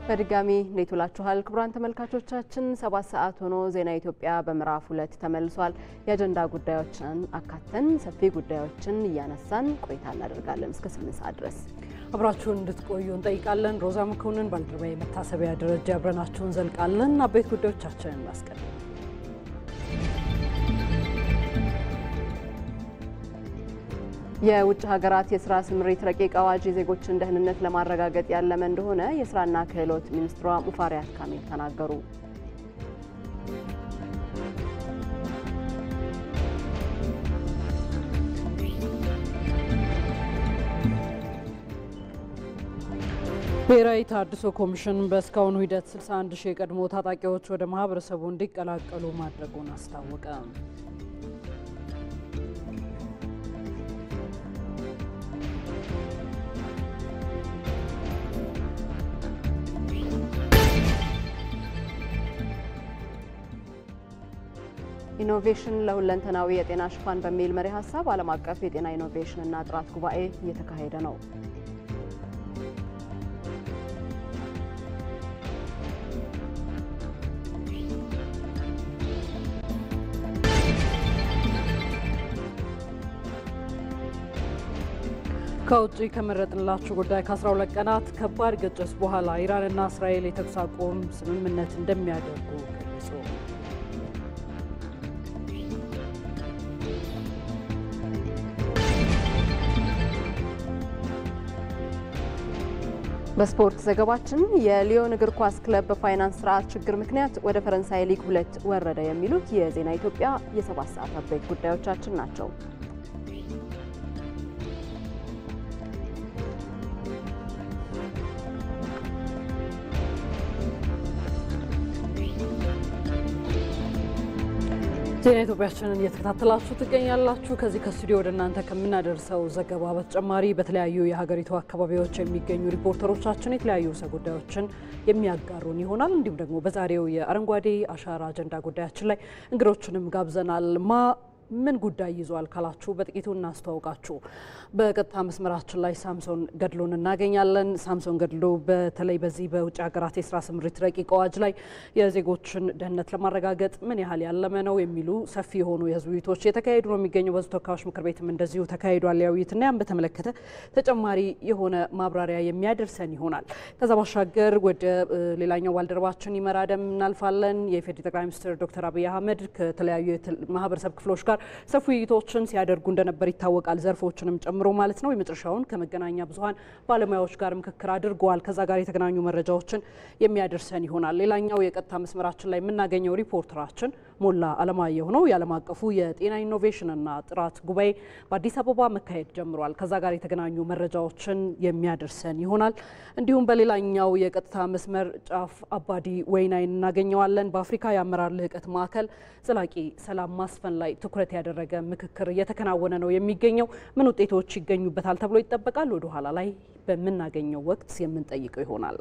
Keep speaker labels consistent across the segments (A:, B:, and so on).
A: በድጋሚ እንዴት ውላችኋል ክቡራን ተመልካቾቻችን 7 ሰዓት ሆኖ ዜና ኢትዮጵያ በምዕራፍ 2 ተመልሷል። የአጀንዳ ጉዳዮችን አካተን ሰፊ ጉዳዮችን እያነሳን ቆይታ እናደርጋለን እስከ 8 ሰዓት ድረስ
B: አብራችሁን እንድትቆዩ እንጠይቃለን። ሮዛ መኮንን ባልደረባዬ መታሰቢያ ደረጃ አብረናችሁን ዘልቃለን። አበይት ጉዳዮቻችንን እናስቀድም።
A: የውጭ ሀገራት የስራ ስምሪት ረቂቅ አዋጅ የዜጎችን ደህንነት ለማረጋገጥ ያለመ እንደሆነ የስራና ክህሎት ሚኒስትሯ ሙፈሪያት ካሚል ተናገሩ።
B: ብሔራዊ ተሃድሶ ኮሚሽን በእስካሁኑ ሂደት 61 ሺህ የቀድሞ ታጣቂዎች ወደ ማህበረሰቡ እንዲቀላቀሉ ማድረጉን አስታወቀ።
A: ኢኖቬሽን ለሁለንተናዊ የጤና ሽፋን በሚል መሪ ሀሳብ ዓለም አቀፍ የጤና ኢኖቬሽንና ጥራት ጉባኤ እየተካሄደ ነው።
B: ከውጭ ከመረጥንላችሁ ጉዳይ ከ12 ቀናት ከባድ ግጭት በኋላ ኢራንና እስራኤል የተኩስ አቁም ስምምነት እንደሚያደርጉ ገለጹ።
A: በስፖርት ዘገባችን የሊዮን እግር ኳስ ክለብ በፋይናንስ ስርዓት ችግር ምክንያት ወደ ፈረንሳይ ሊግ 2 ወረደ የሚሉት የዜና ኢትዮጵያ የ7 ሰዓት አበይት ጉዳዮቻችን ናቸው።
B: ዜና ኢትዮጵያችንን እየተከታተላችሁ ትገኛላችሁ። ከዚህ ከስቱዲዮ ወደ እናንተ ከምናደርሰው ዘገባ በተጨማሪ በተለያዩ የሀገሪቱ አካባቢዎች የሚገኙ ሪፖርተሮቻችን የተለያዩ ርዕሰ ጉዳዮችን የሚያጋሩን ይሆናል። እንዲሁም ደግሞ በዛሬው የአረንጓዴ አሻራ አጀንዳ ጉዳያችን ላይ እንግዶችንም ጋብዘናል። ምን ጉዳይ ይዟል ካላችሁ በጥቂቱ እናስተዋውቃችሁ። በቀጥታ መስመራችን ላይ ሳምሶን ገድሎን እናገኛለን። ሳምሶን ገድሎ በተለይ በዚህ በውጭ ሀገራት የስራ ስምሪት ረቂቅ አዋጅ ላይ የዜጎችን ደህንነት ለማረጋገጥ ምን ያህል ያለመ ነው የሚሉ ሰፊ የሆኑ የህዝብ ውይይቶች የተካሄዱ ነው የሚገኘው። በሕዝብ ተወካዮች ምክር ቤትም እንደዚሁ ተካሂዷል ውይይትና ያን በተመለከተ ተጨማሪ የሆነ ማብራሪያ የሚያደርሰን ይሆናል። ከዛ ባሻገር ወደ ሌላኛው ባልደረባችን ይመራደም እናልፋለን። የኢፌዴሪ ጠቅላይ ሚኒስትር ዶክተር አብይ አህመድ ከተለያዩ ማህበረሰብ ክፍሎች ጋር ሰፊ ውይይቶችን ሲያደርጉ እንደነበር ይታወቃል። ዘርፎችንም ጨምሮ ማለት ነው። የመጨረሻውን ከመገናኛ ብዙሃን ባለሙያዎች ጋር ምክክር አድርገዋል። ከዛ ጋር የተገናኙ መረጃዎችን የሚያደርሰን ይሆናል። ሌላኛው የቀጥታ መስመራችን ላይ የምናገኘው ሪፖርተራችን ሞላ አለማየሁ ነው። የዓለም አቀፉ የጤና ኢኖቬሽንና ጥራት ጉባኤ በአዲስ አበባ መካሄድ ጀምሯል። ከዛ ጋር የተገናኙ መረጃዎችን የሚያደርሰን ይሆናል። እንዲሁም በሌላኛው የቀጥታ መስመር ጫፍ አባዲ ወይናይን እናገኘዋለን። በአፍሪካ የአመራር ልህቀት ማዕከል ዘላቂ ሰላም ማስፈን ላይ ትኩረት ያደረገ ምክክር እየተከናወነ ነው የሚገኘው። ምን ውጤቶች ይገኙበታል ተብሎ ይጠበቃል? ወደ ኋላ ላይ በምናገኘው ወቅት የምንጠይቀው ይሆናል።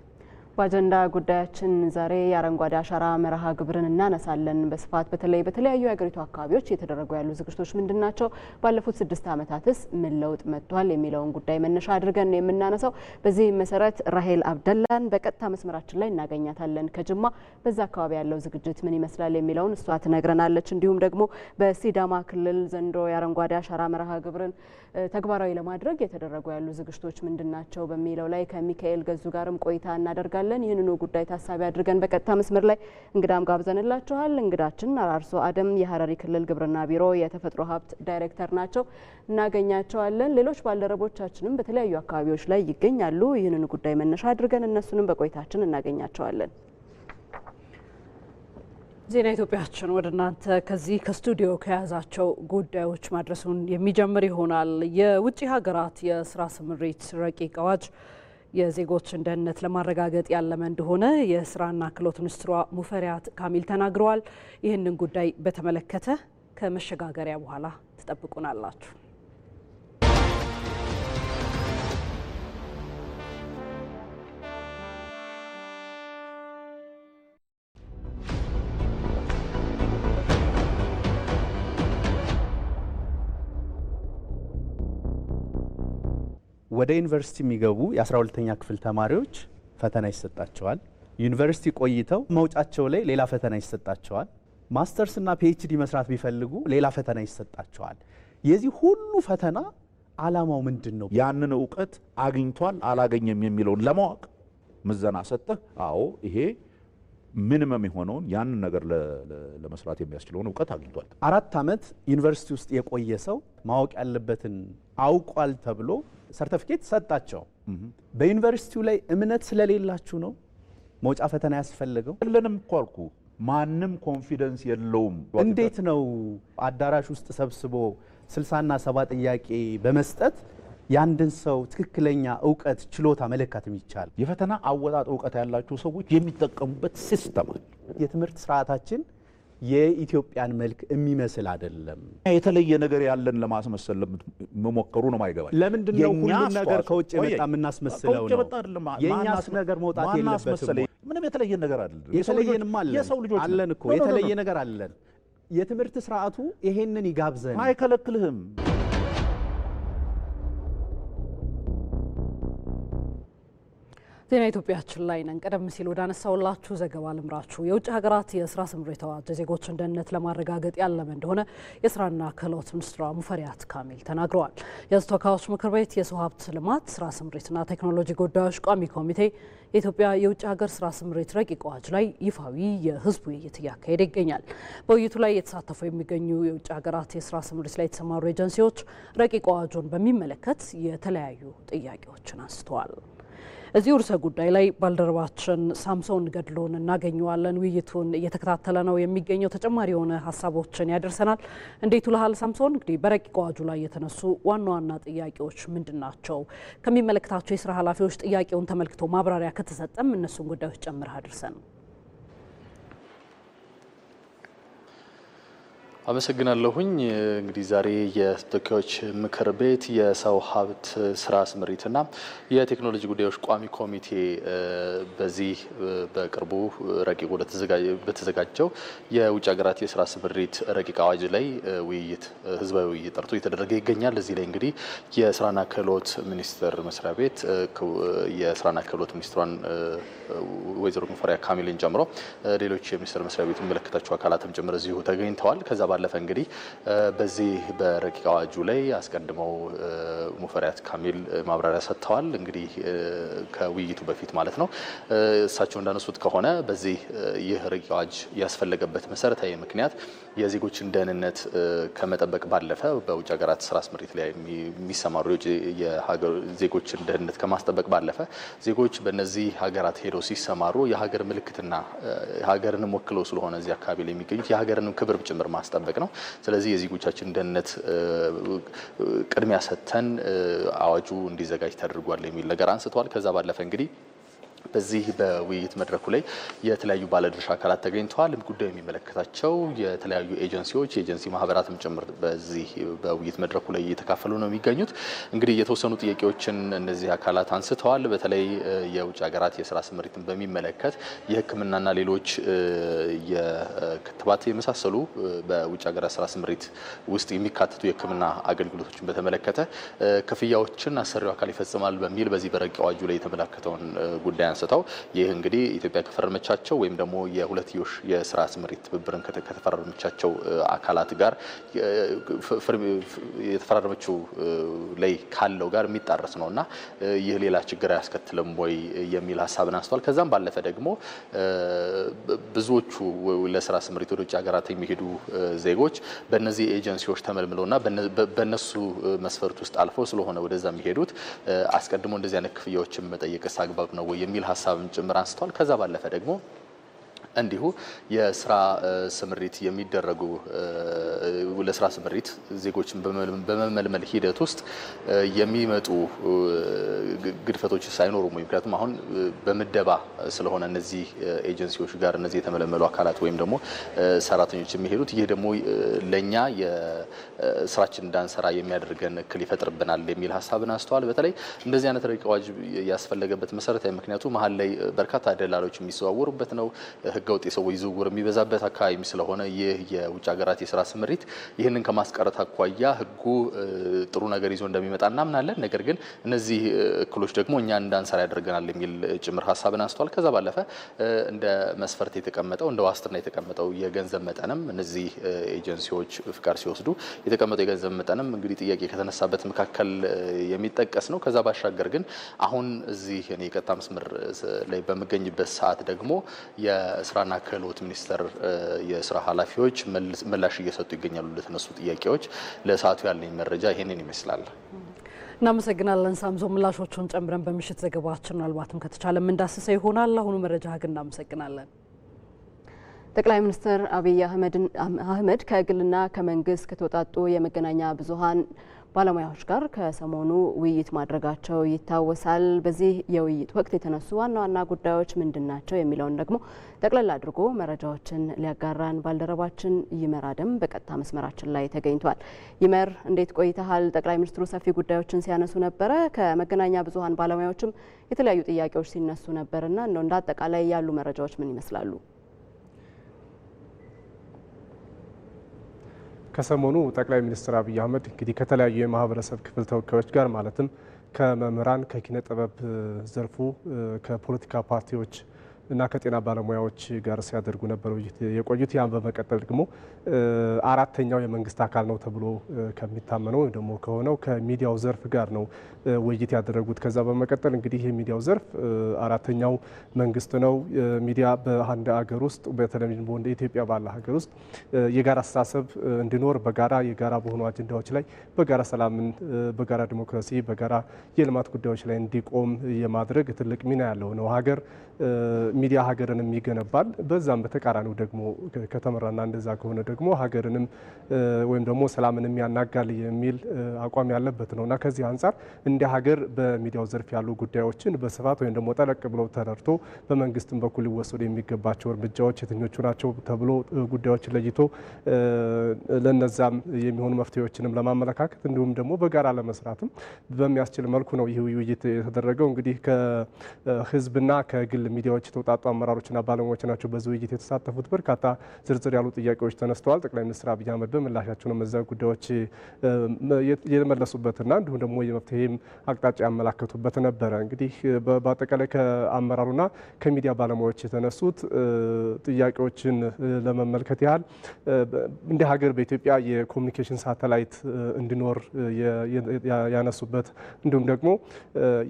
A: በአጀንዳ ጉዳያችን ዛሬ የአረንጓዴ አሻራ መርሃ ግብርን እናነሳለን በስፋት። በተለይ በተለያዩ የሀገሪቱ አካባቢዎች እየተደረጉ ያሉ ዝግጅቶች ምንድናቸው? ባለፉት 6 ዓመታትስ ምን ለውጥ መጥቷል የሚለውን ጉዳይ መነሻ አድርገን ነው የምናነሳው። በዚህ መሰረት ራሄል አብደላን በቀጥታ መስመራችን ላይ እናገኛታለን ከጅማ። በዛ አካባቢ ያለው ዝግጅት ምን ይመስላል የሚለውን እሷ ትነግረናለች። እንዲሁም ደግሞ በሲዳማ ክልል ዘንድሮ የአረንጓዴ አሻራ መርሃ ግብርን ተግባራዊ ለማድረግ የተደረጉ ያሉ ዝግጅቶች ምንድናቸው በሚለው ላይ ከሚካኤል ገዙ ጋርም ቆይታ እናደርጋለን። ይህንኑ ጉዳይ ታሳቢ አድርገን በቀጥታ መስመር ላይ እንግዳም ጋብዘንላችኋል። እንግዳችን አራርሶ አደም የሀረሪ ክልል ግብርና ቢሮ የተፈጥሮ ሀብት ዳይሬክተር ናቸው። እናገኛቸዋለን። ሌሎች ባልደረቦቻችንም በተለያዩ አካባቢዎች ላይ ይገኛሉ። ይህንኑ ጉዳይ መነሻ አድርገን እነሱንም በቆይታችን እናገኛቸዋለን።
B: ዜና ኢትዮጵያችን ወደ እናንተ ከዚህ ከስቱዲዮ ከያዛቸው ጉዳዮች ማድረሱን የሚጀምር ይሆናል። የውጭ ሀገራት የስራ ስምሪት ረቂቅ አዋጅ የዜጎችን ደህንነት ለማረጋገጥ ያለመ እንደሆነ የስራና ክህሎት ሚኒስትሯ ሙፈሪያት ካሚል ተናግረዋል። ይህንን ጉዳይ በተመለከተ ከመሸጋገሪያ በኋላ ትጠብቁናላችሁ።
C: ወደ ዩኒቨርሲቲ የሚገቡ የ12ኛ ክፍል ተማሪዎች ፈተና ይሰጣቸዋል። ዩኒቨርሲቲ ቆይተው መውጫቸው ላይ ሌላ ፈተና ይሰጣቸዋል። ማስተርስ እና ፒኤችዲ መስራት ቢፈልጉ ሌላ ፈተና ይሰጣቸዋል። የዚህ ሁሉ ፈተና ዓላማው ምንድነው?
D: ያንን ዕውቀት አግኝቷል አላገኘም የሚለውን ለማወቅ ምዘና ሰጥተህ አዎ ይሄ ሚኒመም የሆነውን ያንን ነገር ለመስራት የሚያስችለውን ዕውቀት አግኝቷል።
C: 4 ዓመት ዩኒቨርሲቲ ውስጥ የቆየ ሰው ማወቅ ያለበትን አውቋል ተብሎ ሰርቲፊኬት ሰጣቸው። በዩኒቨርሲቲው ላይ እምነት ስለሌላችሁ ነው መውጫ ፈተና ያስፈልገው?
D: ለንም እኮ አልኩ ማንም ኮንፊደንስ የለውም።
C: እንዴት ነው አዳራሽ ውስጥ ሰብስቦ 60 እና 70 ጥያቄ በመስጠት ያንድን ሰው ትክክለኛ ዕውቀት ችሎታ መለካት የሚቻል?
D: የፈተና አወጣጥ ዕውቀት ያላቸው ሰዎች የሚጠቀሙበት ሲስተም አለ።
C: የትምህርት ስርዓታችን የኢትዮጵያን መልክ የሚመስል አይደለም።
D: የተለየ ነገር ያለን ለማስመሰል መሞከሩ ነው ማይገባኝ።
C: ለምንድን ነው ሁሉም ነገር ከውጭ የመጣ የምናስመስለው ነው? የኛስ ነገር መውጣት የለበትም?
D: ምንም የተለየ ነገር አይደለም።
C: የተለየንም
D: የሰው ልጆች
C: አለን እኮ የተለየ ነገር አለን። የትምህርት ስርዓቱ ይሄንን ይጋብዘን
D: አይከለክልህም።
B: ዜና ኢትዮጵያችን ላይ ነን። ቀደም ሲል ወደ አነሳውላችሁ ዘገባ ልምራችሁ። የውጭ ሀገራት የስራ ስምሪት አዋጅ የዜጎችን ደህንነት ለማረጋገጥ ያለመ እንደሆነ የስራና ክህሎት ሚኒስትሯ ሙፈሪያት ካሚል ተናግረዋል። የሕዝብ ተወካዮች ምክር ቤት የሰው ሀብት ልማት ስራ ስምሪትና ቴክኖሎጂ ጉዳዮች ቋሚ ኮሚቴ የኢትዮጵያ የውጭ ሀገር ስራ ስምሪት ረቂቅ አዋጅ ላይ ይፋዊ የህዝብ ውይይት እያካሄደ ይገኛል። በውይይቱ ላይ የተሳተፉ የሚገኙ የውጭ ሀገራት የስራ ስምሪት ላይ የተሰማሩ ኤጀንሲዎች ረቂቅ አዋጁን በሚመለከት የተለያዩ ጥያቄዎችን አንስተዋል። እዚህ ርዕሰ ጉዳይ ላይ ባልደረባችን ሳምሶን ገድሎን እናገኘዋለን። ውይይቱን እየተከታተለ ነው የሚገኘው። ተጨማሪ የሆነ ሀሳቦችን ያደርሰናል። እንዴት ውለሃል ሳምሶን? እንግዲህ በረቂቅ አዋጁ ላይ የተነሱ ዋና ዋና ጥያቄዎች ምንድን ናቸው? ከሚመለከታቸው የስራ ኃላፊዎች ጥያቄውን ተመልክቶ ማብራሪያ ከተሰጠም እነሱን ጉዳዮች ጨምረህ አድርሰን።
E: አመሰግናለሁኝ። እንግዲህ ዛሬ የተወካዮች ምክር ቤት የሰው ሀብት ስራ ስምሪትና የቴክኖሎጂ ጉዳዮች ቋሚ ኮሚቴ በዚህ በቅርቡ ረቂቅ በተዘጋጀው የውጭ ሀገራት የስራ ስምሪት ረቂቅ አዋጅ ላይ ህዝባዊ ውይይት ጠርቶ እየተደረገ ይገኛል። እዚህ ላይ እንግዲህ የስራና ክህሎት ሚኒስቴር መስሪያ ቤት የስራና ክህሎት ሚኒስትሯን ወይዘሮ ሙፈሪያት ካሚልን ጨምሮ ሌሎች የሚኒስቴር መስሪያ ቤት የሚመለከታቸው አካላትም ጭምር እዚሁ ተገኝተዋል። ከዛ ባለፈ እንግዲህ በዚህ በረቂቅ አዋጁ ላይ አስቀድመው ሙፈሪያት ካሚል ማብራሪያ ሰጥተዋል። እንግዲህ ከውይይቱ በፊት ማለት ነው። እሳቸው እንዳነሱት ከሆነ በዚህ ይህ ረቂቅ አዋጅ ያስፈለገበት መሰረታዊ ምክንያት የዜጎችን ደህንነት ከመጠበቅ ባለፈ በውጭ ሀገራት ስራ ስምሪት ላይ የሚሰማሩ የሀገር ዜጎችን ደህንነት ከማስጠበቅ ባለፈ ዜጎች በእነዚህ ሀገራት ሄደው ሲሰማሩ የሀገር ምልክትና ሀገርንም ወክለው ስለሆነ እዚህ አካባቢ ላይ የሚገኙት የሀገርንም ክብር ጭምር ማስጠበቅ ነው። ስለዚህ የዜጎቻችን ደህንነት ቅድሚያ ሰጥተን አዋጁ እንዲዘጋጅ ተደርጓል የሚል ነገር አንስተዋል። ከዛ ባለፈ እንግዲህ በዚህ በውይይት መድረኩ ላይ የተለያዩ ባለድርሻ አካላት ተገኝተዋል። ጉዳዩ የሚመለከታቸው የተለያዩ ኤጀንሲዎች፣ የኤጀንሲ ማህበራትም ጭምር በዚህ በውይይት መድረኩ ላይ እየተካፈሉ ነው የሚገኙት። እንግዲህ የተወሰኑ ጥያቄዎችን እነዚህ አካላት አንስተዋል። በተለይ የውጭ ሀገራት የስራ ስምሪትን በሚመለከት የሕክምናና ሌሎች የክትባት የመሳሰሉ በውጭ ሀገራት ስራ ስምሪት ውስጥ የሚካተቱ የሕክምና አገልግሎቶችን በተመለከተ ክፍያዎችን አሰሪው አካል ይፈጽማል በሚል በዚህ በረቂቅ አዋጁ ላይ የተመለከተውን ጉዳይ አንስተው ይህ እንግዲህ ኢትዮጵያ ከፈረመቻቸው ወይም ደግሞ የሁለትዮሽ የስራ ስምሪት ትብብርን ከተፈራረመቻቸው አካላት ጋር የተፈራረመችው ላይ ካለው ጋር የሚጣረስ ነውና ይህ ሌላ ችግር አያስከትልም ወይ የሚል ሀሳብን አንስተዋል። ከዛም ባለፈ ደግሞ ብዙዎቹ ለስራ ስምሪት ወደ ውጭ ሀገራት የሚሄዱ ዜጎች በእነዚህ ኤጀንሲዎች ተመልምለውና በእነሱ መስፈርት ውስጥ አልፈው ስለሆነ ወደዛ የሚሄዱት አስቀድሞ እንደዚህ አይነት ክፍያዎችን መጠየቅስ አግባብ ነው ወይ የሚል ሀሳብን ጭምር አንስተዋል። ከዛ ባለፈ ደግሞ እንዲሁ የስራ ስምሪት የሚደረጉ ለስራ ስምሪት ዜጎችን በመመልመል ሂደት ውስጥ የሚመጡ ግድፈቶች ሳይኖሩም ምክንያቱም አሁን በምደባ ስለሆነ እነዚህ ኤጀንሲዎች ጋር እነዚህ የተመለመሉ አካላት ወይም ደግሞ ሰራተኞች የሚሄዱት ይህ ደግሞ ለኛ የስራችን እንዳንሰራ የሚያደርገን እክል ይፈጥርብናል የሚል ሀሳብን አንስተዋል። በተለይ እንደዚህ አይነት ረቂቅ አዋጅ ያስፈለገበት መሰረታዊ ምክንያቱ መሀል ላይ በርካታ ደላሎች የሚዘዋወሩበት ነው። ህገወጥ የሰዎች ዝውውር የሚበዛበት አካባቢ ስለሆነ ይህ የውጭ ሀገራት የስራ ስምሪት ይህንን ከማስቀረት አኳያ ህጉ ጥሩ ነገር ይዞ እንደሚመጣ እናምናለን። ነገር ግን እነዚህ እክሎች ደግሞ እኛ እንዳንሰራ ያደርገናል የሚል ጭምር ሀሳብን አንስቷል። ከዛ ባለፈ እንደ መስፈርት የተቀመጠው እንደ ዋስትና የተቀመጠው የገንዘብ መጠንም እነዚህ ኤጀንሲዎች ፍቃድ ሲወስዱ የተቀመጠው የገንዘብ መጠንም እንግዲህ ጥያቄ ከተነሳበት መካከል የሚጠቀስ ነው። ከዛ ባሻገር ግን አሁን እዚህ እኔ የቀጥታ መስመር ላይ በመገኝበት ሰዓት ደግሞ የስራና ክህሎት ሚኒስቴር የስራ ኃላፊዎች ምላሽ እየሰጡ ይገኛሉ ለተነሱ ጥያቄዎች። ለሰዓቱ ያለኝ መረጃ ይሄንን ይመስላል።
B: እናመሰግናለን ሳምሶን። ምላሾቹን ጨምረን በምሽት ዘገባችን ምናልባትም ከተቻለ እንዳስሰ ይሆናል። አሁኑ መረጃ ግን እናመሰግናለን።
A: ጠቅላይ ሚኒስትር አብይ አህመድ ከግልና ከመንግስት ከተወጣጡ የመገናኛ ብዙሃን ባለሙያዎች ጋር ከሰሞኑ ውይይት ማድረጋቸው ይታወሳል። በዚህ የውይይት ወቅት የተነሱ ዋና ዋና ጉዳዮች ምንድናቸው የሚለውን ደግሞ ጠቅለል አድርጎ መረጃዎችን ሊያጋራን ባልደረባችን ይመር አደም በቀጥታ መስመራችን ላይ ተገኝቷል። ይመር እንዴት ቆይተሃል? ጠቅላይ ሚኒስትሩ ሰፊ ጉዳዮችን ሲያነሱ ነበረ። ከመገናኛ ብዙሃን ባለሙያዎችም የተለያዩ ጥያቄዎች ሲነሱ ነበርና እንደ አጠቃላይ ያሉ መረጃዎች ምን ይመስላሉ?
F: ከሰሞኑ ጠቅላይ ሚኒስትር አብይ አህመድ እንግዲህ ከተለያዩ የማህበረሰብ ክፍል ተወካዮች ጋር ማለትም ከመምህራን፣ ከኪነ ጥበብ ዘርፉ፣ ከፖለቲካ ፓርቲዎች እና ከጤና ባለሙያዎች ጋር ሲያደርጉ ነበር የቆዩት። ያን በመቀጠል ደግሞ አራተኛው የመንግስት አካል ነው ተብሎ ከሚታመነው ወይም ደግሞ ከሆነው ከሚዲያው ዘርፍ ጋር ነው ውይይት ያደረጉት። ከዛ በመቀጠል እንግዲህ የሚዲያው ዘርፍ አራተኛው መንግስት ነው። ሚዲያ በአንድ ሀገር ውስጥ በተለይም እንደ ኢትዮጵያ ባለ ሀገር ውስጥ የጋራ አስተሳሰብ እንዲኖር በጋራ የጋራ በሆኑ አጀንዳዎች ላይ በጋራ ሰላምን፣ በጋራ ዲሞክራሲ፣ በጋራ የልማት ጉዳዮች ላይ እንዲቆም የማድረግ ትልቅ ሚና ያለው ነው። ሀገር ሚዲያ ሀገርንም ይገነባል። በዛም በተቃራኒው ደግሞ ከተመራና እንደዛ ከሆነ ደግሞ ሀገርንም ወይም ደግሞ ሰላምንም ያናጋል የሚል አቋም ያለበት ነውና ከዚህ አንጻር እንደ ሀገር በሚዲያው ዘርፍ ያሉ ጉዳዮችን በስፋት ወይም ደግሞ ጠለቅ ብለው ተረድቶ በመንግስትም በኩል ሊወሰዱ የሚገባቸው እርምጃዎች የትኞቹ ናቸው ተብሎ ጉዳዮችን ለይቶ ለነዛም የሚሆኑ መፍትሄዎችንም ለማመለካከት እንዲሁም ደግሞ በጋራ ለመስራትም በሚያስችል መልኩ ነው ይህ ውይይት የተደረገው። እንግዲህ ከህዝብና ከግል ሚዲያዎች የተውጣጡ አመራሮችና ባለሙያዎች ናቸው በዚህ ውይይት የተሳተፉት። በርካታ ዝርዝር ያሉ ጥያቄዎች ተነስተዋል። ጠቅላይ ሚኒስትር አብይ አህመድ በምላሻቸው ነው እነዚያ ጉዳዮች የመለሱበትና እንዲሁም ደግሞ የመፍትሄም አቅጣጫ ያመላከቱበት ነበረ። እንግዲህ በአጠቃላይ ከአመራሩና ከሚዲያ ባለሙያዎች የተነሱት ጥያቄዎችን ለመመልከት ያህል እንደ ሀገር በኢትዮጵያ የኮሚኒኬሽን ሳተላይት እንዲኖር ያነሱበት እንዲሁም ደግሞ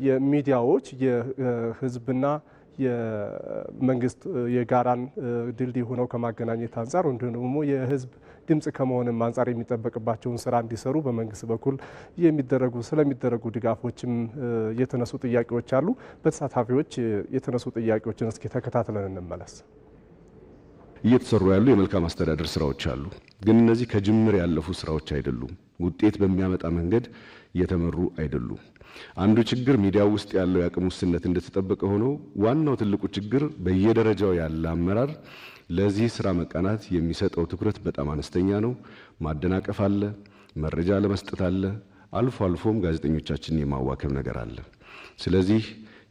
F: የሚዲያዎች የህዝብና የመንግስት የጋራን ድልድይ ሆነው ከማገናኘት አንጻር እንዲሁም ደግሞ የህዝብ ድምጽ ከመሆንም አንጻር የሚጠበቅባቸውን ስራ እንዲሰሩ በመንግስት በኩል ስለሚደረጉ ድጋፎችም የተነሱ ጥያቄዎች አሉ። በተሳታፊዎች የተነሱ ጥያቄዎችን እስኪ ተከታትለን እንመለስ።
G: እየተሰሩ ያሉ የመልካም አስተዳደር ስራዎች አሉ፣ ግን እነዚህ ከጅምር ያለፉ ስራዎች አይደሉም። ውጤት በሚያመጣ መንገድ የተመሩ አይደሉም። አንዱ ችግር ሚዲያው ውስጥ ያለው የአቅም ውስንነት እንደተጠበቀ ሆኖ ዋናው ትልቁ ችግር በየደረጃው ያለ አመራር ለዚህ ስራ መቃናት የሚሰጠው ትኩረት በጣም አነስተኛ ነው። ማደናቀፍ አለ፣ መረጃ ለመስጠት አለ፣ አልፎ አልፎም ጋዜጠኞቻችንን የማዋከብ ነገር አለ። ስለዚህ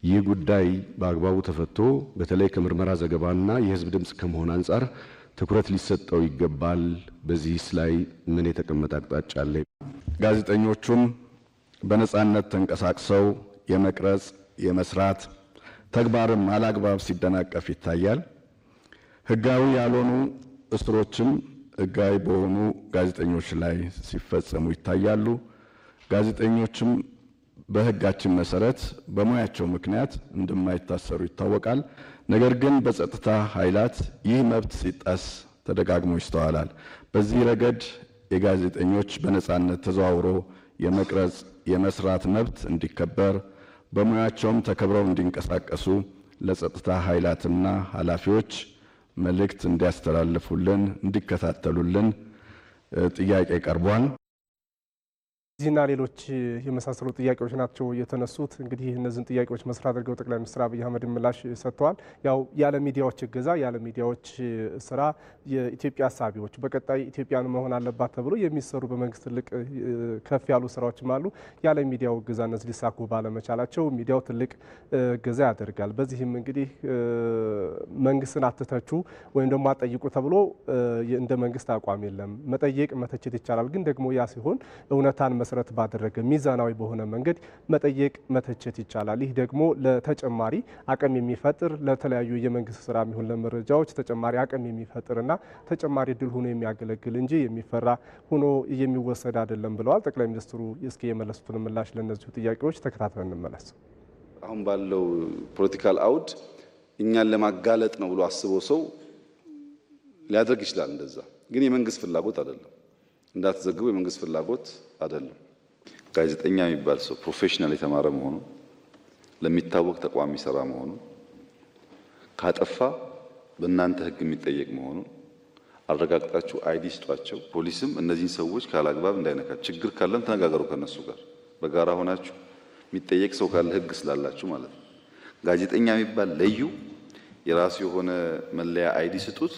G: ይህ ጉዳይ በአግባቡ ተፈቶ በተለይ ከምርመራ ዘገባና የህዝብ ድምጽ ከመሆን አንጻር ትኩረት ሊሰጠው ይገባል። በዚህስ ላይ ምን የተቀመጠ አቅጣጫ አለ?
H: ጋዜጠኞቹም በነጻነት ተንቀሳቅሰው የመቅረጽ የመስራት ተግባርም አላግባብ ሲደናቀፍ ይታያል። ህጋዊ ያልሆኑ እስሮችም ህጋዊ በሆኑ ጋዜጠኞች ላይ ሲፈጸሙ ይታያሉ። ጋዜጠኞችም በህጋችን መሰረት በሙያቸው ምክንያት እንደማይታሰሩ ይታወቃል። ነገር ግን በጸጥታ ኃይላት ይህ መብት ሲጣስ ተደጋግሞ ይስተዋላል። በዚህ ረገድ የጋዜጠኞች በነጻነት ተዘዋውሮ የመቅረጽ የመስራት መብት እንዲከበር በሙያቸውም ተከብረው እንዲንቀሳቀሱ ለጸጥታ ኃይላትና ኃላፊዎች መልእክት እንዲያስተላልፉልን እንዲከታተሉልን ጥያቄ ቀርቧል።
F: እዚህና ሌሎች የመሳሰሉ ጥያቄዎች ናቸው የተነሱት። እንግዲህ እነዚህን ጥያቄዎች መሰረት አድርገው ጠቅላይ ሚኒስትር አብይ አህመድ ምላሽ ሰጥተዋል። ያው ያለ ሚዲያዎች እገዛ ያለ ሚዲያዎች ስራ የኢትዮጵያ አሳቢዎች በቀጣይ ኢትዮጵያን መሆን አለባት ተብሎ የሚሰሩ በመንግስት ትልቅ ከፍ ያሉ ስራዎችም አሉ። ያለ ሚዲያው እገዛ እነዚህ ሊሳኩ ባለመቻላቸው ሚዲያው ትልቅ እገዛ ያደርጋል። በዚህም እንግዲህ መንግስትን አትተቹ ወይም ደግሞ አጠይቁ ተብሎ እንደ መንግስት አቋም የለም። መጠየቅ መተቸት ይቻላል። ግን ደግሞ ያ ሲሆን እውነታን መሰረት ባደረገ ሚዛናዊ በሆነ መንገድ መጠየቅ መተቸት ይቻላል። ይህ ደግሞ ለተጨማሪ አቅም የሚፈጥር ለተለያዩ የመንግስት ስራ የሚሆን ለመረጃዎች ተጨማሪ አቅም የሚፈጥርና ተጨማሪ ድል ሆኖ የሚያገለግል እንጂ የሚፈራ ሆኖ የሚወሰድ አይደለም ብለዋል ጠቅላይ ሚኒስትሩ። እስኪ የመለሱትን ምላሽ ለእነዚሁ ጥያቄዎች ተከታትለን እንመለስ።
I: አሁን ባለው ፖለቲካል አውድ እኛን ለማጋለጥ ነው ብሎ አስቦ ሰው ሊያደርግ ይችላል። እንደዛ ግን የመንግስት ፍላጎት አይደለም። እንዳትዘግቡ የመንግስት ፍላጎት አይደለም። ጋዜጠኛ የሚባል ሰው ፕሮፌሽናል የተማረ መሆኑ ለሚታወቅ ተቋም የሚሰራ መሆኑ ካጠፋ በእናንተ ህግ የሚጠየቅ መሆኑ አረጋግጣችሁ አይዲ ስጧቸው። ፖሊስም እነዚህን ሰዎች ካላግባብ እንዳይነካ፣ ችግር ካለም ተነጋገሩ ከነሱ ጋር በጋራ ሆናችሁ የሚጠየቅ ሰው ካለ ህግ ስላላችሁ ማለት ነው። ጋዜጠኛ የሚባል ለዩ፣ የራሱ የሆነ መለያ አይዲ ስጡት፣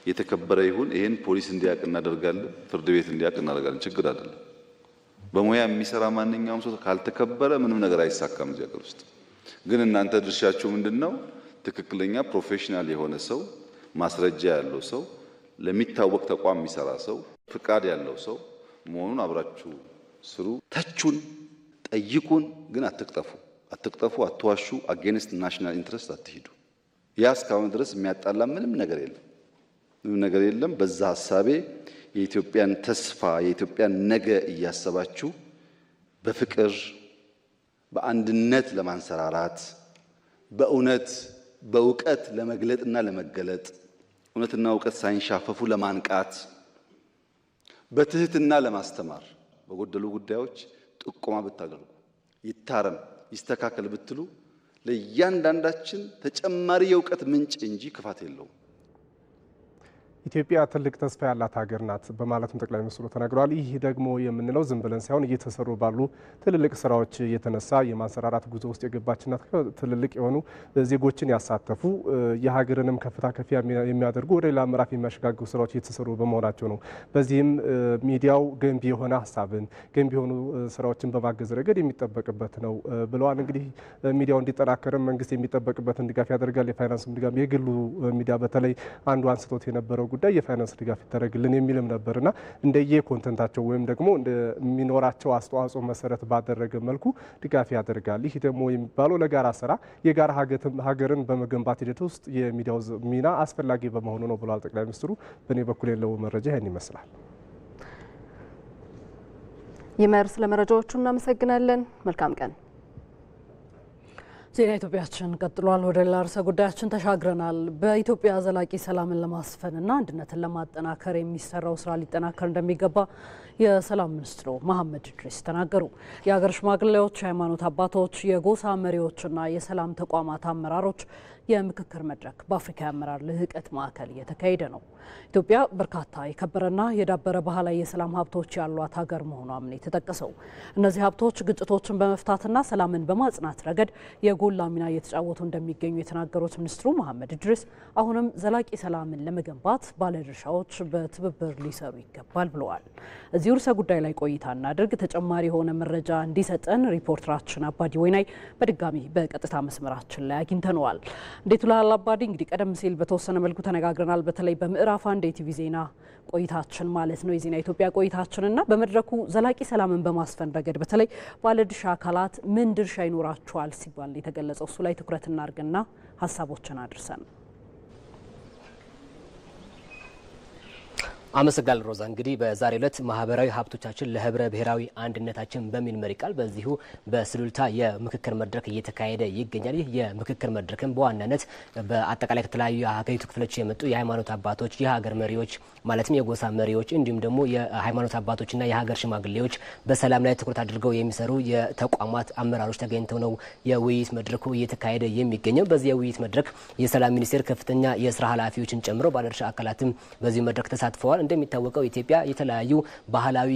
I: የተከበረ ይሁን። ይሄን ፖሊስ እንዲያውቅ እናደርጋለን፣ ፍርድ ቤት እንዲያውቅ እናደርጋለን። ችግር አይደለም። በሙያ የሚሰራ ማንኛውም ሰው ካልተከበረ ምንም ነገር አይሳካም እዚህ ሀገር ውስጥ። ግን እናንተ ድርሻችሁ ምንድነው? ትክክለኛ ፕሮፌሽናል የሆነ ሰው፣ ማስረጃ ያለው ሰው፣ ለሚታወቅ ተቋም የሚሰራ ሰው፣ ፍቃድ ያለው ሰው መሆኑን አብራችሁ ስሩ። ተቹን፣ ጠይቁን፣ ግን አትቅጠፉ፣ አትዋሹ። አጌንስት ናሽናል ኢንትረስት አትሂዱ። ያ እስካሁን ድረስ የሚያጣላ ምንም ነገር የለም። በዛ ሐሳቤ የኢትዮጵያን ተስፋ የኢትዮጵያን ነገ እያሰባችሁ በፍቅር በአንድነት ለማንሰራራት በእውነት በእውቀት ለመግለጥና ለመገለጥ እውነትና እውቀት ሳይንሻፈፉ ለማንቃት በትህትና ለማስተማር በጎደሉ ጉዳዮች ጥቆማ ብታደርጉ ይታረም ይስተካከል ብትሉ ለእያንዳንዳችን ተጨማሪ የእውቀት ምንጭ እንጂ ክፋት የለውም።
F: ኢትዮጵያ ትልቅ ተስፋ ያላት ሀገር ናት በማለትም ጠቅላይ ሚኒስትሩ ተናግረዋል። ይህ ደግሞ የምንለው ዝም ብለን ሳይሆን እየተሰሩ ባሉ ትልልቅ ስራዎች የተነሳ የማንሰራራት ጉዞ ውስጥ የገባችና ትልልቅ የሆኑ ዜጎችን ያሳተፉ የሀገርንም ከፍታ ከፍ የሚያደርጉ ወደ ሌላ ምዕራፍ የሚያሸጋግሩ ስራዎች እየተሰሩ በመሆናቸው ነው። በዚህም ሚዲያው ገንቢ የሆነ ሀሳብን ገንቢ የሆኑ ስራዎችን በማገዝ ረገድ የሚጠበቅበት ነው ብለዋል። እንግዲህ ሚዲያው እንዲጠናከርም መንግስት የሚጠበቅበትን ድጋፍ ያደርጋል። የፋይናንስም ድጋፍ የግሉ ሚዲያ በተለይ አንዱ አንስቶት የነበረው ጉዳይ የፋይናንስ ድጋፍ ይደረግልን የሚልም ነበርና እንደየ ኮንተንታቸው ወይም ደግሞ እንደሚኖራቸው አስተዋጽኦ መሰረት ባደረገ መልኩ ድጋፍ ያደርጋል። ይህ ደግሞ የሚባለው ለጋራ ስራ የጋራ ሀገርን በመገንባት ሂደት ውስጥ የሚዲያው ሚና አስፈላጊ በመሆኑ ነው ብለዋል ጠቅላይ ሚኒስትሩ። በእኔ በኩል ያለው መረጃ ይህን ይመስላል።
A: ይመር፣ ስለ መረጃዎቹ እናመሰግናለን። መልካም ቀን።
B: ዜና ኢትዮጵያችን ቀጥሏል። ወደ ሌላ ርዕሰ ጉዳያችን ተሻግረናል። በኢትዮጵያ ዘላቂ ሰላምን ለማስፈንና አንድነትን ለማጠናከር የሚሰራው ስራ ሊጠናከር እንደሚገባ የሰላም ሚኒስትሩ መሐመድ ኢድሪስ ተናገሩ። የሀገር ሽማግሌዎች፣ የሃይማኖት አባቶች፣ የጎሳ መሪዎችና የሰላም ተቋማት አመራሮች የምክክር መድረክ በአፍሪካ የአመራር ልህቀት ማዕከል እየተካሄደ ነው። ኢትዮጵያ በርካታ የከበረና የዳበረ ባህላዊ የሰላም ሀብቶች ያሏት ሀገር መሆኗም ነው የተጠቀሰው። እነዚህ ሀብቶች ግጭቶችን በመፍታትና ሰላምን በማጽናት ረገድ የጎላ ሚና እየተጫወቱ እንደሚገኙ የተናገሩት ሚኒስትሩ መሐመድ ኢድሪስ አሁንም ዘላቂ ሰላምን ለመገንባት ባለድርሻዎች በትብብር ሊሰሩ ይገባል ብለዋል። እዚህ ርዕሰ ጉዳይ ላይ ቆይታ እናድርግ። ተጨማሪ የሆነ መረጃ እንዲሰጠን ሪፖርተራችን አባዲ ወይናይ በድጋሚ በቀጥታ መስመራችን ላይ አግኝተነዋል። እንዴት ውለሃል አባዲ? እንግዲህ ቀደም ሲል በተወሰነ መልኩ ተነጋግረናል። በተለይ በምዕራፍ አንድ የቲቪ ዜና ቆይታችን ማለት ነው የዜና ኢትዮጵያ ቆይታችንና በመድረኩ ዘላቂ ሰላምን በማስፈን ረገድ በተለይ ባለድርሻ አካላት ምን ድርሻ ይኖራቸዋል ሲባል የተገለጸው እሱ ላይ ትኩረት እናድርግና ሀሳቦችን አድርሰን
J: አመሰግናለሁ ሮዛ። እንግዲህ በዛሬው ዕለት ማህበራዊ ሀብቶቻችን ለህብረ ብሔራዊ አንድነታችን በሚል መሪ ቃል በዚሁ በስሉልታ የምክክር መድረክ እየተካሄደ ይገኛል። ይህ የምክክር መድረክም በዋናነት በአጠቃላይ ከተለያዩ የሀገሪቱ ክፍሎች የመጡ የሃይማኖት አባቶች፣ የሀገር መሪዎች ማለትም የጎሳ መሪዎች እንዲሁም ደግሞ የሃይማኖት አባቶችና የሀገር ሽማግሌዎች በሰላም ላይ ትኩረት አድርገው የሚሰሩ የተቋማት አመራሮች ተገኝተው ነው የውይይት መድረኩ እየተካሄደ የሚገኘው። በዚህ የውይይት መድረክ የሰላም ሚኒስቴር ከፍተኛ የስራ ኃላፊዎችን ጨምሮ ባለድርሻ አካላትም በዚህ መድረክ ተሳትፈዋል። እንደሚታወቀው ኢትዮጵያ የተለያዩ ባህላዊ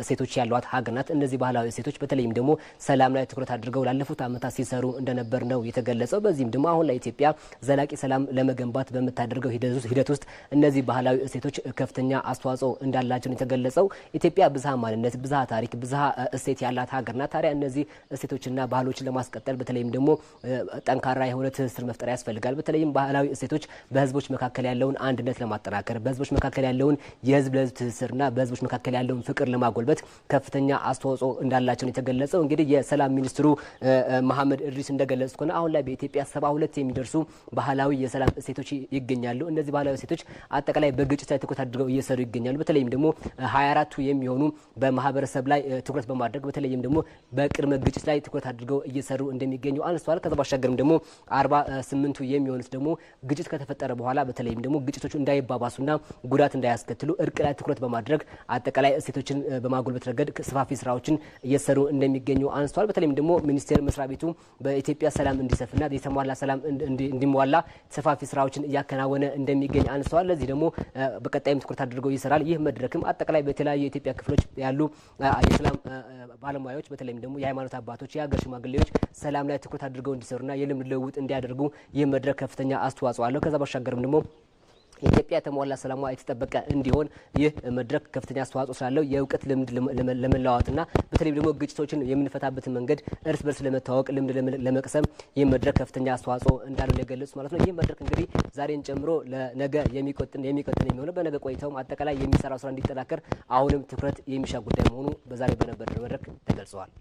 J: እሴቶች ያሏት ሀገር ናት። እነዚህ ባህላዊ እሴቶች በተለይም ደግሞ ሰላም ላይ ትኩረት አድርገው ላለፉት ዓመታት ሲሰሩ እንደነበር ነው የተገለጸው። በዚህም ደግሞ አሁን ላይ ኢትዮጵያ ዘላቂ ሰላም ለመገንባት በምታደርገው ሂደት ውስጥ እነዚህ ባህላዊ እሴቶች ከፍተኛ አስተዋጽኦ እንዳላቸው የተገለጸው። ኢትዮጵያ ብዝሃ ማንነት፣ ብዝሃ ታሪክ፣ ብዝሃ እሴት ያላት ሀገር ናት። ታዲያ እነዚህ እሴቶችና ባህሎችን ለማስቀጠል በተለይም ደግሞ ጠንካራ የሆነ ትስስር መፍጠር ያስፈልጋል። በተለይም ባህላዊ እሴቶች በህዝቦች መካከል ያለውን አንድነት ለማጠናከር፣ በህዝቦች መካከል ያለውን የህዝብ ለህዝብ ትስስርና በህዝቦች መካከል ያለውን ፍቅር ለማጎልበት ከፍተኛ አስተዋጽኦ እንዳላቸው የተገለጸው። እንግዲህ የሰላም ሚኒስትሩ መሐመድ እድሪስ እንደገለጹት ከሆነ አሁን ላይ በኢትዮጵያ 72 የሚደርሱ ባህላዊ የሰላም እሴቶች ይገኛሉ። እነዚህ ባህላዊ እሴቶች አጠቃላይ በግጭት ላይ ትኩረት አድርገው እየሰሩ ይገኛሉ። በተለይም ደግሞ 24ቱ የሚሆኑ በማህበረሰብ ላይ ትኩረት በማድረግ በተለይም ደግሞ በቅድመ ግጭት ላይ ትኩረት አድርገው እየሰሩ እንደሚገኙ አንስተዋል። ከዛ ባሻገርም ደግሞ 48ቱ የሚሆኑት ደግሞ ግጭት ከተፈጠረ በኋላ በተለይም ደግሞ ግጭቶቹ እንዳይባባሱና ጉዳት እንዳያስከትሉ እርቅ ላይ ትኩረት በማድረግ አጠቃላይ እሴቶችን በማጎልበት ረገድ ሰፋፊ ስራዎችን እየሰሩ እንደሚገኙ አንስተዋል። በተለይም ደግሞ ሚኒስቴር መስሪያ ቤቱ በኢትዮጵያ ሰላም እንዲሰፍና የተሟላ ሰላም እንዲሟላ ሰፋፊ ስራዎችን እያከናወነ እንደሚገኝ አንስተዋል። ለዚህ ደግሞ በቀጣይም ትኩረት አድርገው ይሰራል። ይህ መድረክም አጠቃላይ በተለያዩ የኢትዮጵያ ክፍሎች ያሉ የሰላም ባለሙያዎች በተለይም ደግሞ የሃይማኖት አባቶች፣ የሀገር ሽማግሌዎች ሰላም ላይ ትኩረት አድርገው እንዲሰሩና የልምድ ልውውጥ እንዲያደርጉ ይህ መድረክ ከፍተኛ አስተዋጽኦ አለው። ከዛ ባሻገርም ደግሞ ኢትዮጵያ የተሟላ ሰላሟ የተጠበቀ እንዲሆን ይህ መድረክ ከፍተኛ አስተዋጽኦ ስላለው የእውቀት ልምድ ለመለዋወጥና በተለይም ደግሞ ግጭቶችን የምንፈታበትን መንገድ እርስ በርስ ለመታወቅ ልምድ ለመቅሰም ይህ መድረክ ከፍተኛ አስተዋጽኦ እንዳለው የገለጹት ማለት ነው። ይህ መድረክ እንግዲህ ዛሬን ጨምሮ ለነገ የሚቆጥን የሚሆነው በነገ ቆይታውም አጠቃላይ የሚሰራው ስራ እንዲጠናከር አሁንም ትኩረት የሚሻ ጉዳይ መሆኑ በዛሬ በነበረ መድረክ ተገልጸዋል።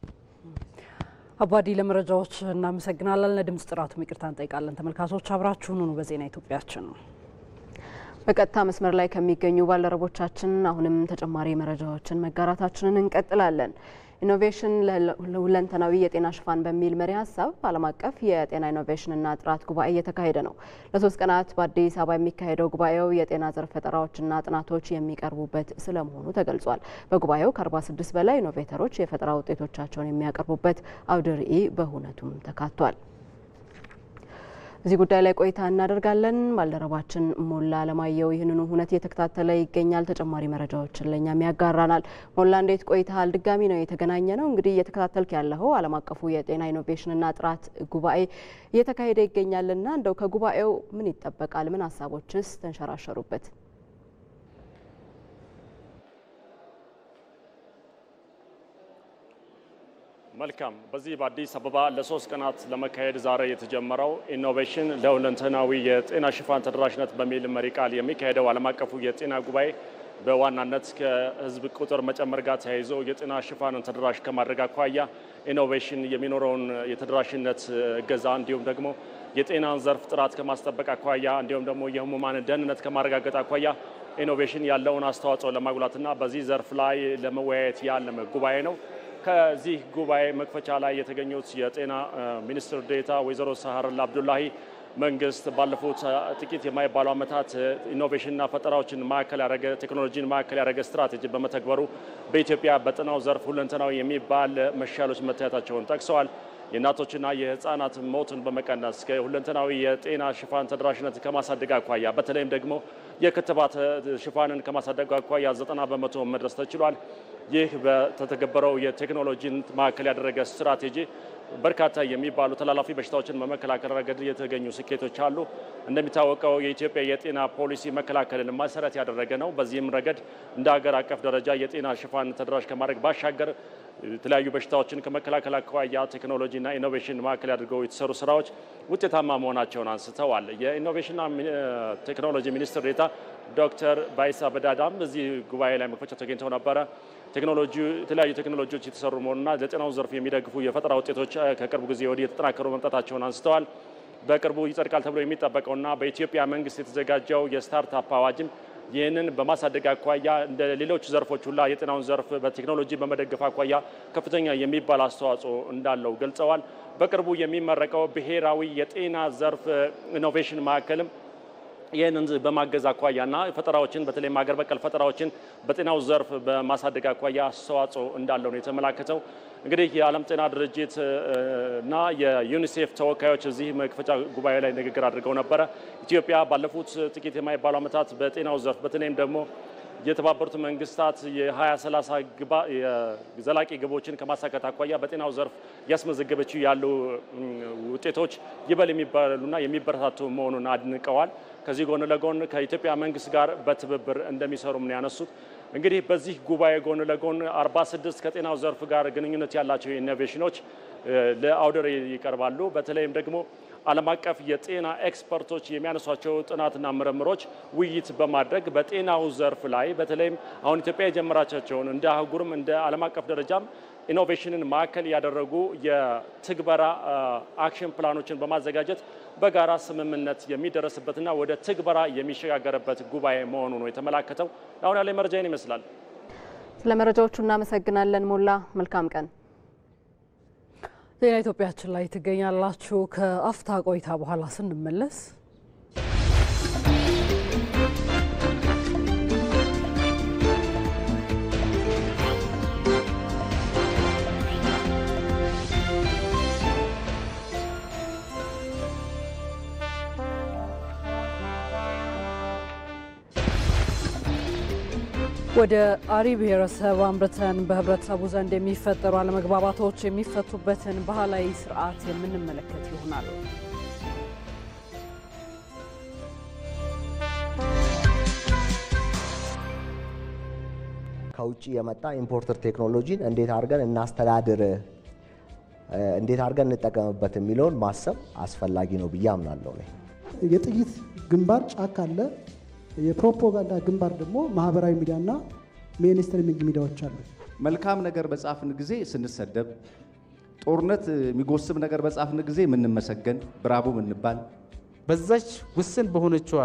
B: አባዲ ለመረጃዎች እናመሰግናለን። ለድምጽ ጥራቱም ይቅርታ እንጠይቃለን። ተመልካቾች አብራችሁን ሁኑ። በዜና ኢትዮጵያችን ነው።
A: በቀጥታ መስመር ላይ ከሚገኙ ባልደረቦቻችን አሁንም ተጨማሪ መረጃዎችን መጋራታችንን እንቀጥላለን። ኢኖቬሽን ለሁለንተናዊ የጤና ሽፋን በሚል መሪ ሀሳብ ዓለም አቀፍ የጤና ኢኖቬሽንና ጥራት ጉባኤ እየተካሄደ ነው። ለ3 ቀናት በአዲስ አበባ የሚካሄደው ጉባኤው የጤና ዘርፍ ፈጠራዎችና ጥናቶች የሚቀርቡበት ስለመሆኑ ተገልጿል። በጉባኤው ከ46 በላይ ኢኖቬተሮች የፈጠራ ውጤቶቻቸውን የሚያቀርቡበት አውደ ርዕይ በሁነቱም ተካቷል። እዚህ ጉዳይ ላይ ቆይታ እናደርጋለን። ባልደረባችን ሞላ አለማየሁ ይህንኑ ሁነት እየተከታተለ ይገኛል። ተጨማሪ መረጃዎችን ለእኛም ያጋራናል። ሞላ እንዴት ቆይታል? ድጋሚ ነው የተገናኘ ነው። እንግዲህ እየተከታተልክ ያለው ዓለም አቀፉ የጤና ኢኖቬሽንና ጥራት ጉባኤ እየተካሄደ ይገኛልና እንደው ከጉባኤው ምን ይጠበቃል? ምን ሀሳቦችስ ተንሸራሸሩበት?
K: መልካም። በዚህ በአዲስ አበባ ለ3 ቀናት ለመካሄድ ዛሬ የተጀመረው ኢኖቬሽን ለሁለንተናዊ የጤና ሽፋን ተደራሽነት በሚል መሪ ቃል የሚካሄደው ዓለም አቀፉ የጤና ጉባኤ በዋናነት ከህዝብ ቁጥር መጨመር ጋር ተያይዞ የጤና ሽፋንን ተደራሽ ከማድረግ አኳያ ኢኖቬሽን የሚኖረውን የተደራሽነት እገዛ እንዲሁም ደግሞ የጤናን ዘርፍ ጥራት ከማስጠበቅ አኳያ እንዲሁም ደግሞ የህሙማንን ደህንነት ከማረጋገጥ አኳያ ኢኖቬሽን ያለውን አስተዋጽኦ ለማጉላትና በዚህ ዘርፍ ላይ ለመወያየት ያለመ ጉባኤ ነው። ከዚህ ጉባኤ መክፈቻ ላይ የተገኙት የጤና ሚኒስትር ዴኤታ ወይዘሮ ሳህረላ አብዱላሂ መንግስት ባለፉት ጥቂት የማይባሉ ዓመታት ኢኖቬሽንና ፈጠራዎችን ማዕከል ያደረገ ቴክኖሎጂን ማዕከል ያደረገ ስትራቴጂ በመተግበሩ በኢትዮጵያ በጤናው ዘርፍ ሁለንተናዊ የሚባል መሻሎች መታየታቸውን ጠቅሰዋል። የእናቶችና የህፃናት ሞትን በመቀነስ ከሁለንተናዊ የጤና ሽፋን ተደራሽነት ከማሳደግ አኳያ በተለይም ደግሞ የክትባት ሽፋንን ከማሳደግ አኳያ 90 በመቶ መድረስ ተችሏል። ይህ በተተገበረው የቴክኖሎጂን ማዕከል ያደረገ ስትራቴጂ በርካታ የሚባሉ ተላላፊ በሽታዎችን በመከላከል ረገድ የተገኙ ስኬቶች አሉ። እንደሚታወቀው የኢትዮጵያ የጤና ፖሊሲ መከላከልን መሰረት ያደረገ ነው። በዚህም ረገድ እንደ ሀገር አቀፍ ደረጃ የጤና ሽፋን ተደራሽ ከማድረግ ባሻገር የተለያዩ በሽታዎችን ከመከላከል አኳያ ቴክኖሎጂና ኢኖቬሽን ማዕከል አድርገው የተሰሩ ስራዎች ውጤታማ መሆናቸውን አንስተዋል። የኢኖቬሽንና ቴክኖሎጂ ሚኒስትር ዴኤታ ዶክተር ባይሳ በዳዳም በዚህ ጉባኤ ላይ መክፈቻ ተገኝተው ነበረ። የተለያዩ ቴክኖሎጂዎች የተሰሩ መሆኑና ለጤናው ዘርፍ የሚደግፉ የፈጠራ ውጤቶች ከቅርብ ጊዜ ወዲህ የተጠናከሩ መምጣታቸውን አንስተዋል። በቅርቡ ይጸድቃል ተብሎ የሚጠበቀውና በኢትዮጵያ መንግስት የተዘጋጀው የስታርታፕ አዋጅም ይህንን በማሳደግ አኳያ እንደ ሌሎች ዘርፎች ሁላ የጤናውን ዘርፍ በቴክኖሎጂ በመደገፍ አኳያ ከፍተኛ የሚባል አስተዋጽኦ እንዳለው ገልጸዋል። በቅርቡ የሚመረቀው ብሔራዊ የጤና ዘርፍ ኢኖቬሽን ማዕከልም ይህንን በማገዝ አኳያና ፈጠራዎችን በተለይም ሀገር በቀል ፈጠራዎችን በጤናው ዘርፍ በማሳደግ አኳያ አስተዋጽኦ እንዳለው ነው የተመላከተው። እንግዲህ የዓለም ጤና ድርጅት እና የዩኒሴፍ ተወካዮች እዚህ መክፈቻ ጉባኤ ላይ ንግግር አድርገው ነበረ። ኢትዮጵያ ባለፉት ጥቂት የማይባሉ ዓመታት በጤናው ዘርፍ በተለይም ደግሞ የተባበሩት መንግስታት የ2030 ዘላቂ ግቦችን ከማሳካት አኳያ በጤናው ዘርፍ ያስመዘገበችው ያሉ ውጤቶች ይበል የሚባሉና የሚበረታቱ መሆኑን አድንቀዋል። ከዚህ ጎን ለጎን ከኢትዮጵያ መንግስት ጋር በትብብር እንደሚሰሩም ነው ያነሱት። እንግዲህ በዚህ ጉባኤ ጎን ለጎን 46 ከጤናው ዘርፍ ጋር ግንኙነት ያላቸው ኢኖቬሽኖች ለአውደ ርዕይ ይቀርባሉ። በተለይም ደግሞ ዓለም አቀፍ የጤና ኤክስፐርቶች የሚያነሷቸው ጥናትና ምርምሮች ውይይት በማድረግ በጤናው ዘርፍ ላይ በተለይም አሁን ኢትዮጵያ የጀመራቻቸውን እንደ አህጉርም እንደ ዓለም አቀፍ ደረጃም ኢኖቬሽንን ማዕከል ያደረጉ የትግበራ አክሽን ፕላኖችን በማዘጋጀት በጋራ ስምምነት የሚደረስበትና ወደ ትግበራ የሚሸጋገርበት ጉባኤ መሆኑ ነው የተመላከተው። አሁን ያለ መረጃ ይመስላል።
A: ስለ መረጃዎቹ እናመሰግናለን ሞላ። መልካም ቀን።
B: ዜና ኢትዮጵያችን ላይ ትገኛላችሁ። ከአፍታ ቆይታ በኋላ ስንመለስ ወደ አሪ ብሔረሰብ አምርተን በህብረተሰቡ ዘንድ የሚፈጠሩ አለመግባባቶች የሚፈቱበትን ባህላዊ ስርዓት የምንመለከት ይሆናል።
L: ከውጭ የመጣ ኢምፖርተር ቴክኖሎጂን እንዴት አድርገን እናስተዳድር፣ እንዴት አድርገን እንጠቀምበት የሚለውን ማሰብ አስፈላጊ ነው ብዬ አምናለሁ።
M: የጥይት ግንባር ጫካ አለ። የፕሮፓጋንዳ ግንባር ደግሞ ማህበራዊ ሚዲያና ሜንስትሪሚንግ ሚዲያዎች አሉ።
N: መልካም ነገር በጻፍን ጊዜ ስንሰደብ፣ ጦርነት የሚጎስብ ነገር በጻፍን ጊዜ የምንመሰገን ብራቦ ምንባል፣
O: በዛች ውስን በሆነችዋ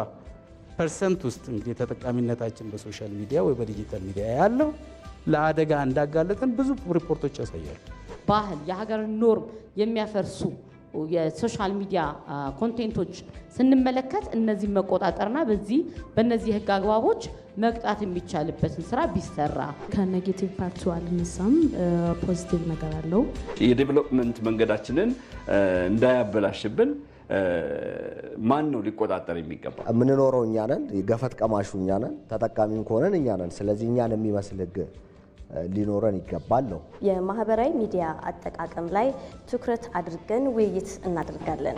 O: ፐርሰንት ውስጥ እንግዲህ ተጠቃሚነታችን በሶሻል ሚዲያ ወይ በዲጂታል ሚዲያ ያለው ለአደጋ እንዳጋለጠን ብዙ ሪፖርቶች ያሳያሉ።
P: ባህል የሀገርን ኖርም የሚያፈርሱ የሶሻል ሚዲያ ኮንቴንቶች ስንመለከት እነዚህ መቆጣጠርና በእነዚህ ህግ አግባቦች መቅጣት የሚቻልበትን ስራ ቢሰራ
Q: ከኔጌቲቭ ፓርቱ አልነሳም፣ ፖዚቲቭ ነገር አለው።
R: የዴቨሎፕመንት መንገዳችንን እንዳያበላሽብን ማን ነው ሊቆጣጠር የሚገባ?
L: የምንኖረው እኛ ነን፣ ገፈት ቀማሹ እኛ ነን፣ ተጠቃሚም ከሆነን እኛ ነን። ስለዚህ እኛን የሚመስል ህግ ሊኖረን ይገባል ነው።
S: የማህበራዊ ሚዲያ አጠቃቀም ላይ ትኩረት አድርገን ውይይት እናደርጋለን።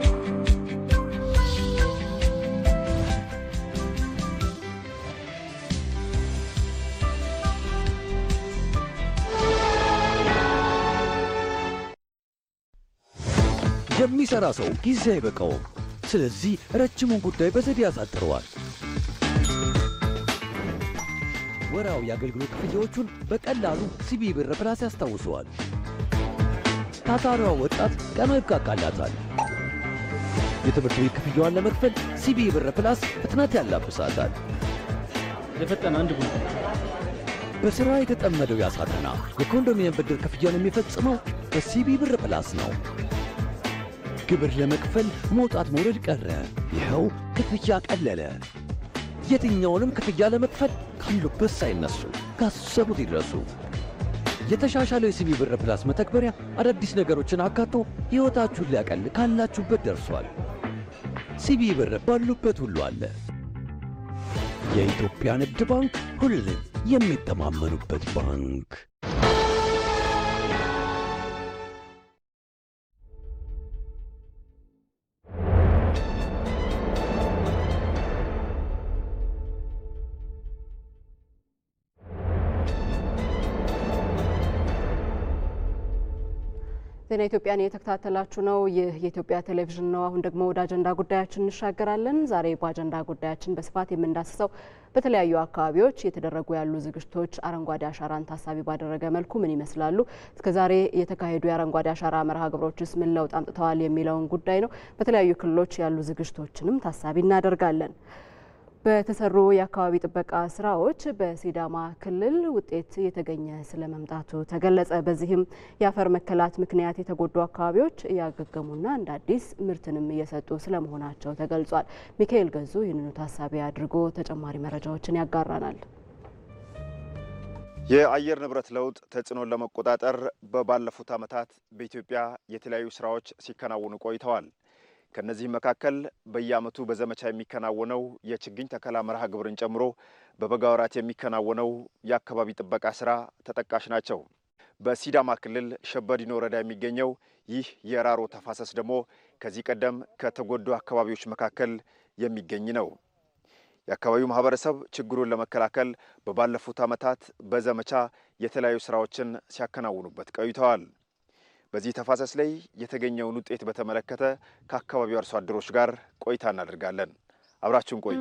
T: የሚሰራ ሰው ጊዜ አይበቃውም። ስለዚህ ረጅሙን ጉዳይ በዘዴ ያሳጥረዋል። ወራዊ የአገልግሎት ክፍያዎቹን በቀላሉ ሲቢ ብር ፕላስ ያስታውሰዋል። ታታሪዋ ወጣት ቀኑ ይብቃቃላታል። የትምህርት ቤት ክፍያዋን ለመክፈል ሲቢ ብር ፕላስ ፍጥነት ያላብሳታል።
U: የፈጠነ አንድ ጉዳይ
T: በሥራ የተጠመደው ያሳተና የኮንዶሚኒየም ብድር ክፍያን የሚፈጽመው በሲቢ ብር ፕላስ ነው። ግብር ለመክፈል መውጣት መውረድ ቀረ። ይኸው ክፍያ ቀለለ። የትኛውንም ክፍያ ለመክፈል ካሉበት ሳይነሱ ካሰቡት ይድረሱ። የተሻሻለው የሲቢ ብር ፕላስ መተግበሪያ አዳዲስ ነገሮችን አካቶ ሕይወታችሁን ሊያቀል ካላችሁበት ደርሷል። ሲቢ ብር ባሉበት ሁሉ አለ። የኢትዮጵያ ንግድ ባንክ፣ ሁሌም የሚተማመኑበት ባንክ።
A: ዜና ኢትዮጵያን የተከታተላችሁ ነው። ይህ የኢትዮጵያ ቴሌቪዥን ነው። አሁን ደግሞ ወደ አጀንዳ ጉዳያችን እንሻገራለን። ዛሬ በአጀንዳ ጉዳያችን በስፋት የምንዳስሰው በተለያዩ አካባቢዎች የተደረጉ ያሉ ዝግጅቶች አረንጓዴ አሻራን ታሳቢ ባደረገ መልኩ ምን ይመስላሉ፣ እስከዛሬ የተካሄዱ የአረንጓዴ አሻራ መርሃ ግብሮችስ ምን ለውጥ አምጥተዋል የሚለውን ጉዳይ ነው። በተለያዩ ክልሎች ያሉ ዝግጅቶችንም ታሳቢ እናደርጋለን። በተሰሩ የአካባቢ ጥበቃ ስራዎች በሲዳማ ክልል ውጤት የተገኘ ስለመምጣቱ ተገለጸ። በዚህም የአፈር መከላት ምክንያት የተጎዱ አካባቢዎች እያገገሙና እንደ አዲስ ምርትንም እየሰጡ ስለመሆናቸው ተገልጿል። ሚካኤል ገዙ ይህንኑ ታሳቢ አድርጎ ተጨማሪ መረጃዎችን ያጋራናል።
V: የአየር ንብረት ለውጥ ተጽዕኖን ለመቆጣጠር ባለፉት ዓመታት በኢትዮጵያ የተለያዩ ስራዎች ሲከናወኑ ቆይተዋል። ከነዚህ መካከል በየዓመቱ በዘመቻ የሚከናወነው የችግኝ ተከላ መርሃ ግብርን ጨምሮ በበጋ ወራት የሚከናወነው የአካባቢ ጥበቃ ስራ ተጠቃሽ ናቸው። በሲዳማ ክልል ሸበዲኖ ወረዳ የሚገኘው ይህ የራሮ ተፋሰስ ደግሞ ከዚህ ቀደም ከተጎዱ አካባቢዎች መካከል የሚገኝ ነው። የአካባቢው ማህበረሰብ ችግሩን ለመከላከል በባለፉት ዓመታት በዘመቻ የተለያዩ ስራዎችን ሲያከናውኑበት ቆይተዋል። በዚህ ተፋሰስ ላይ የተገኘውን ውጤት በተመለከተ ከአካባቢው አርሶ አደሮች ጋር ቆይታ እናደርጋለን። አብራችሁን ቆዩ።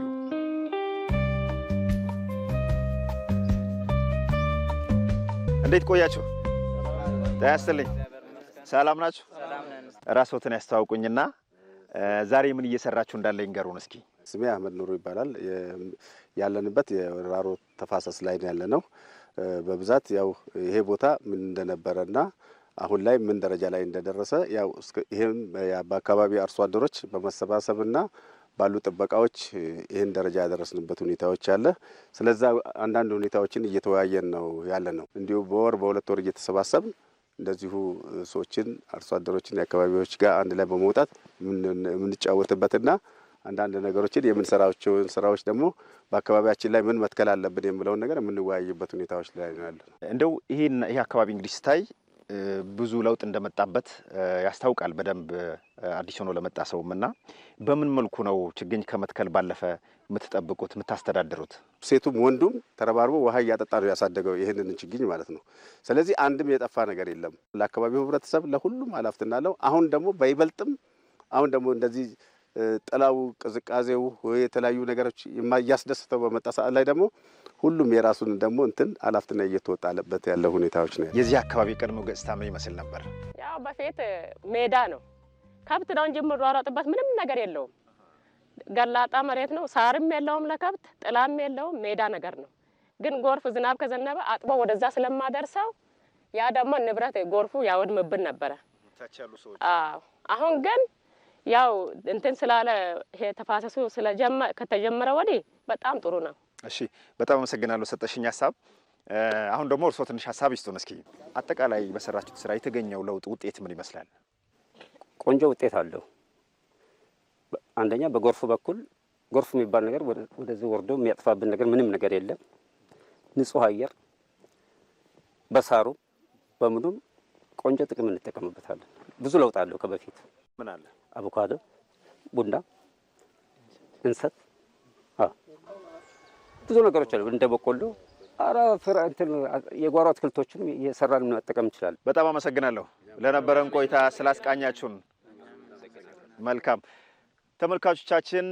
V: እንዴት ቆያችሁ? ጤና ይስጥልኝ። ሰላም ናችሁ? ራስዎትን ያስተዋውቁኝና ዛሬ ምን እየሰራችሁ እንዳለ ይንገሩን እስኪ።
C: ስሜ አህመድ ኑሩ ይባላል። ያለንበት የራሮ ተፋሰስ ላይ ነው ያለነው። በብዛት ያው ይሄ ቦታ ምን እንደነበረና አሁን ላይ ምን ደረጃ ላይ እንደደረሰ ያው ይሄም በአካባቢ አርሶ አደሮች በመሰባሰብና ባሉ ጥበቃዎች ይሄን ደረጃ ያደረስንበት ሁኔታዎች አለ። ስለዛ አንዳንድ ሁኔታዎችን እየተወያየን ነው ያለነው። እንዲሁ በወር በሁለት ወር እየተሰባሰብን እንደዚሁ ሰዎችን አርሶ አደሮችን የአካባቢዎች ጋር አንድ ላይ በመውጣት የምንጫወትበትና አንዳንድ ነገሮችን የምንሰራቸውን ስራዎች ደግሞ በአካባቢያችን ላይ ምን መትከል አለብን የሚለውን ነገር የምንወያይበት ሁኔታዎች ላይ ነው ያለነው።
V: እንደው ይሄ አካባቢ እንግዲህ ስታይ ብዙ ለውጥ እንደመጣበት ያስታውቃል። በደንብ አዲስ ሆኖ ለመጣ ሰውምና በምን መልኩ ነው ችግኝ ከመትከል ባለፈ የምትጠብቁት የምታስተዳድሩት?
C: ሴቱም ወንዱም ተረባርቦ ውሃ እያጠጣ ነው ያሳደገው ይህንን ችግኝ ማለት ነው። ስለዚህ አንድም የጠፋ ነገር የለም። ለአካባቢው ህብረተሰብ ለሁሉም ኃላፊነት አለው። አሁን ደግሞ በይበልጥም አሁን ደግሞ እንደዚህ ጥላው ቅዝቃዜው የተለያዩ ነገሮች እያስደስተው በመጣ ሰዓት ላይ ደግሞ ሁሉም የራሱን ደግሞ ኃላፊነት እየተወጣለበት ያለው ሁኔታዎች ነው።
V: የዚህ አካባቢ ቀድሞ ገጽታ ምን ይመስል ነበር?
D: ያው በፊት ሜዳ ነው፣ ከብት ነው እንጂ የምሯሯጥበት ምንም ነገር የለውም። ገላጣ መሬት ነው፣ ሳርም የለውም ለከብት ጥላም የለውም፣ ሜዳ ነገር ነው። ግን ጎርፍ ዝናብ ከዘነበ አጥቦ ወደዛ ስለማደርሰው ያ ደግሞ ንብረት ጎርፉ ያወድምብን ነበረ። አሁን ግን ያው ስላለ ይሄ ተፋሰሱ ከተጀመረ ወዲህ በጣም ጥሩ ነው።
V: እሺ፣ በጣም አመሰግናለሁ ሰጠሽኝ ሀሳብ። አሁን ደግሞ እርስዎ ትንሽ ሀሳብ ይስጡን እስኪ። አጠቃላይ በሰራችሁት ስራ የተገኘው ለውጥ ውጤት ምን ይመስላል?
W: ቆንጆ ውጤት አለው። አንደኛ በጎርፉ በኩል ጎርፍ የሚባል ነገር ወደዚህ ወርዶ የሚያጥፋብን ነገር ምንም ነገር የለም። ንጹህ አየር በሳሩ በምኑም ቆንጆ ጥቅም እንጠቀምበታለን። ብዙ ለውጥ አለው ከበፊት።
V: ምን አለ?
W: አቮካዶ፣ ቡና፣ እንሰት ብዙ ነገሮች አሉ። እንደ በቆሎ የጓሮ አትክልቶችን እየሰራን መጠቀም እንችላለን።
V: በጣም አመሰግናለሁ ለነበረን ቆይታ ስላስቃኛችሁን። መልካም ተመልካቾቻችን፣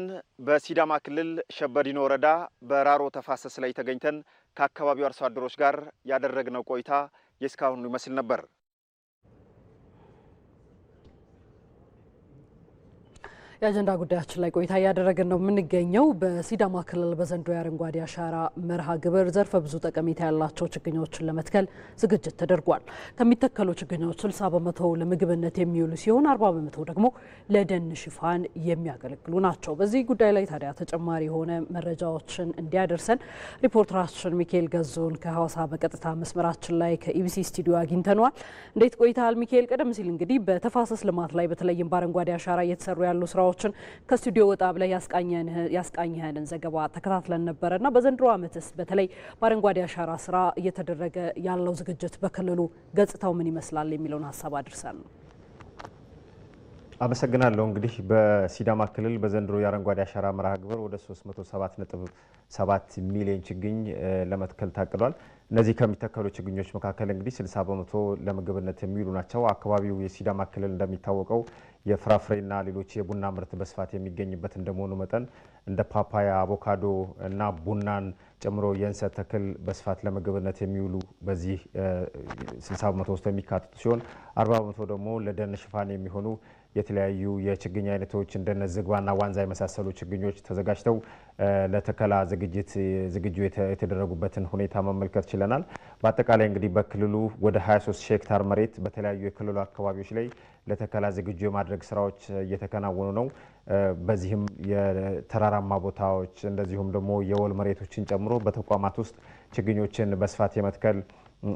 V: በሲዳማ ክልል ሸበዲኖ ወረዳ በራሮ ተፋሰስ ላይ ተገኝተን ከአካባቢው አርሶ አደሮች ጋር ያደረግነው ቆይታ የእስካሁኑ ይመስል ነበር።
B: የአጀንዳ ጉዳያችን ላይ ቆይታ እያደረግን ነው የምንገኘው። በሲዳማ ክልል በዘንድሮ የአረንጓዴ አሻራ መርሃ ግብር ዘርፈ ብዙ ጠቀሜታ ያላቸው ችግኞችን ለመትከል ዝግጅት ተደርጓል። ከሚተከሉ ችግኞች 60 በመቶ ለምግብነት የሚውሉ ሲሆን 40 በመቶ ደግሞ ለደን ሽፋን የሚያገለግሉ ናቸው። በዚህ ጉዳይ ላይ ታዲያ ተጨማሪ የሆነ መረጃዎችን እንዲያደርሰን ሪፖርተራችን ሚካኤል ገዞን ከሐዋሳ በቀጥታ መስመራችን ላይ ከኢቢሲ ስቱዲዮ አግኝተነዋል። እንዴት ቆይታል ሚካኤል? ቀደም ሲል እንግዲህ በተፋሰስ ልማት ላይ በተለይም በአረንጓዴ አሻራ እየተሰሩ ያሉ ስራዎችን ከስቱዲዮ ወጣ ብለህ ያስቃኘህንን ዘገባ ተከታትለን ነበረና በዘንድሮ ዓመትስ በተለይ በአረንጓዴ አሻራ ስራ እየተደረገ ያለው ዝግጅት በክልሉ ገጽታው ምን ይመስላል የሚለውን ሀሳብ አድርሰን ነው።
X: አመሰግናለሁ። እንግዲህ በሲዳማ ክልል በዘንድሮ የአረንጓዴ አሻራ መርሃ ግብር ወደ 307.7 ሚሊዮን ችግኝ ለመትከል ታቅዷል። እነዚህ ከሚተከሉ ችግኞች መካከል እንግዲህ 60 በመቶ ለምግብነት የሚውሉ ናቸው። አካባቢው የሲዳማ ክልል እንደሚታወቀው የፍራፍሬና ሌሎች የቡና ምርት በስፋት የሚገኝበት እንደመሆኑ መጠን እንደ ፓፓያ፣ አቮካዶ እና ቡናን ጨምሮ የእንሰት ተክል በስፋት ለምግብነት የሚውሉ በዚህ 60 በመቶ ውስጥ የሚካተቱ ሲሆን 40 በመቶ ደግሞ ለደን ሽፋን የሚሆኑ የተለያዩ የችግኝ አይነቶች እንደነ ዝግባና ዋንዛ የመሳሰሉ ችግኞች ተዘጋጅተው ለተከላ ዝግጁ የተደረጉበትን ሁኔታ መመልከት ችለናል። በአጠቃላይ እንግዲህ በክልሉ ወደ 23 ሄክታር መሬት በተለያዩ የክልሉ አካባቢዎች ላይ ለተከላ ዝግጁ የማድረግ ስራዎች እየተከናወኑ ነው። በዚህም የተራራማ ቦታዎች እንደዚሁም ደግሞ የወል መሬቶችን ጨምሮ በተቋማት ውስጥ ችግኞችን በስፋት የመትከል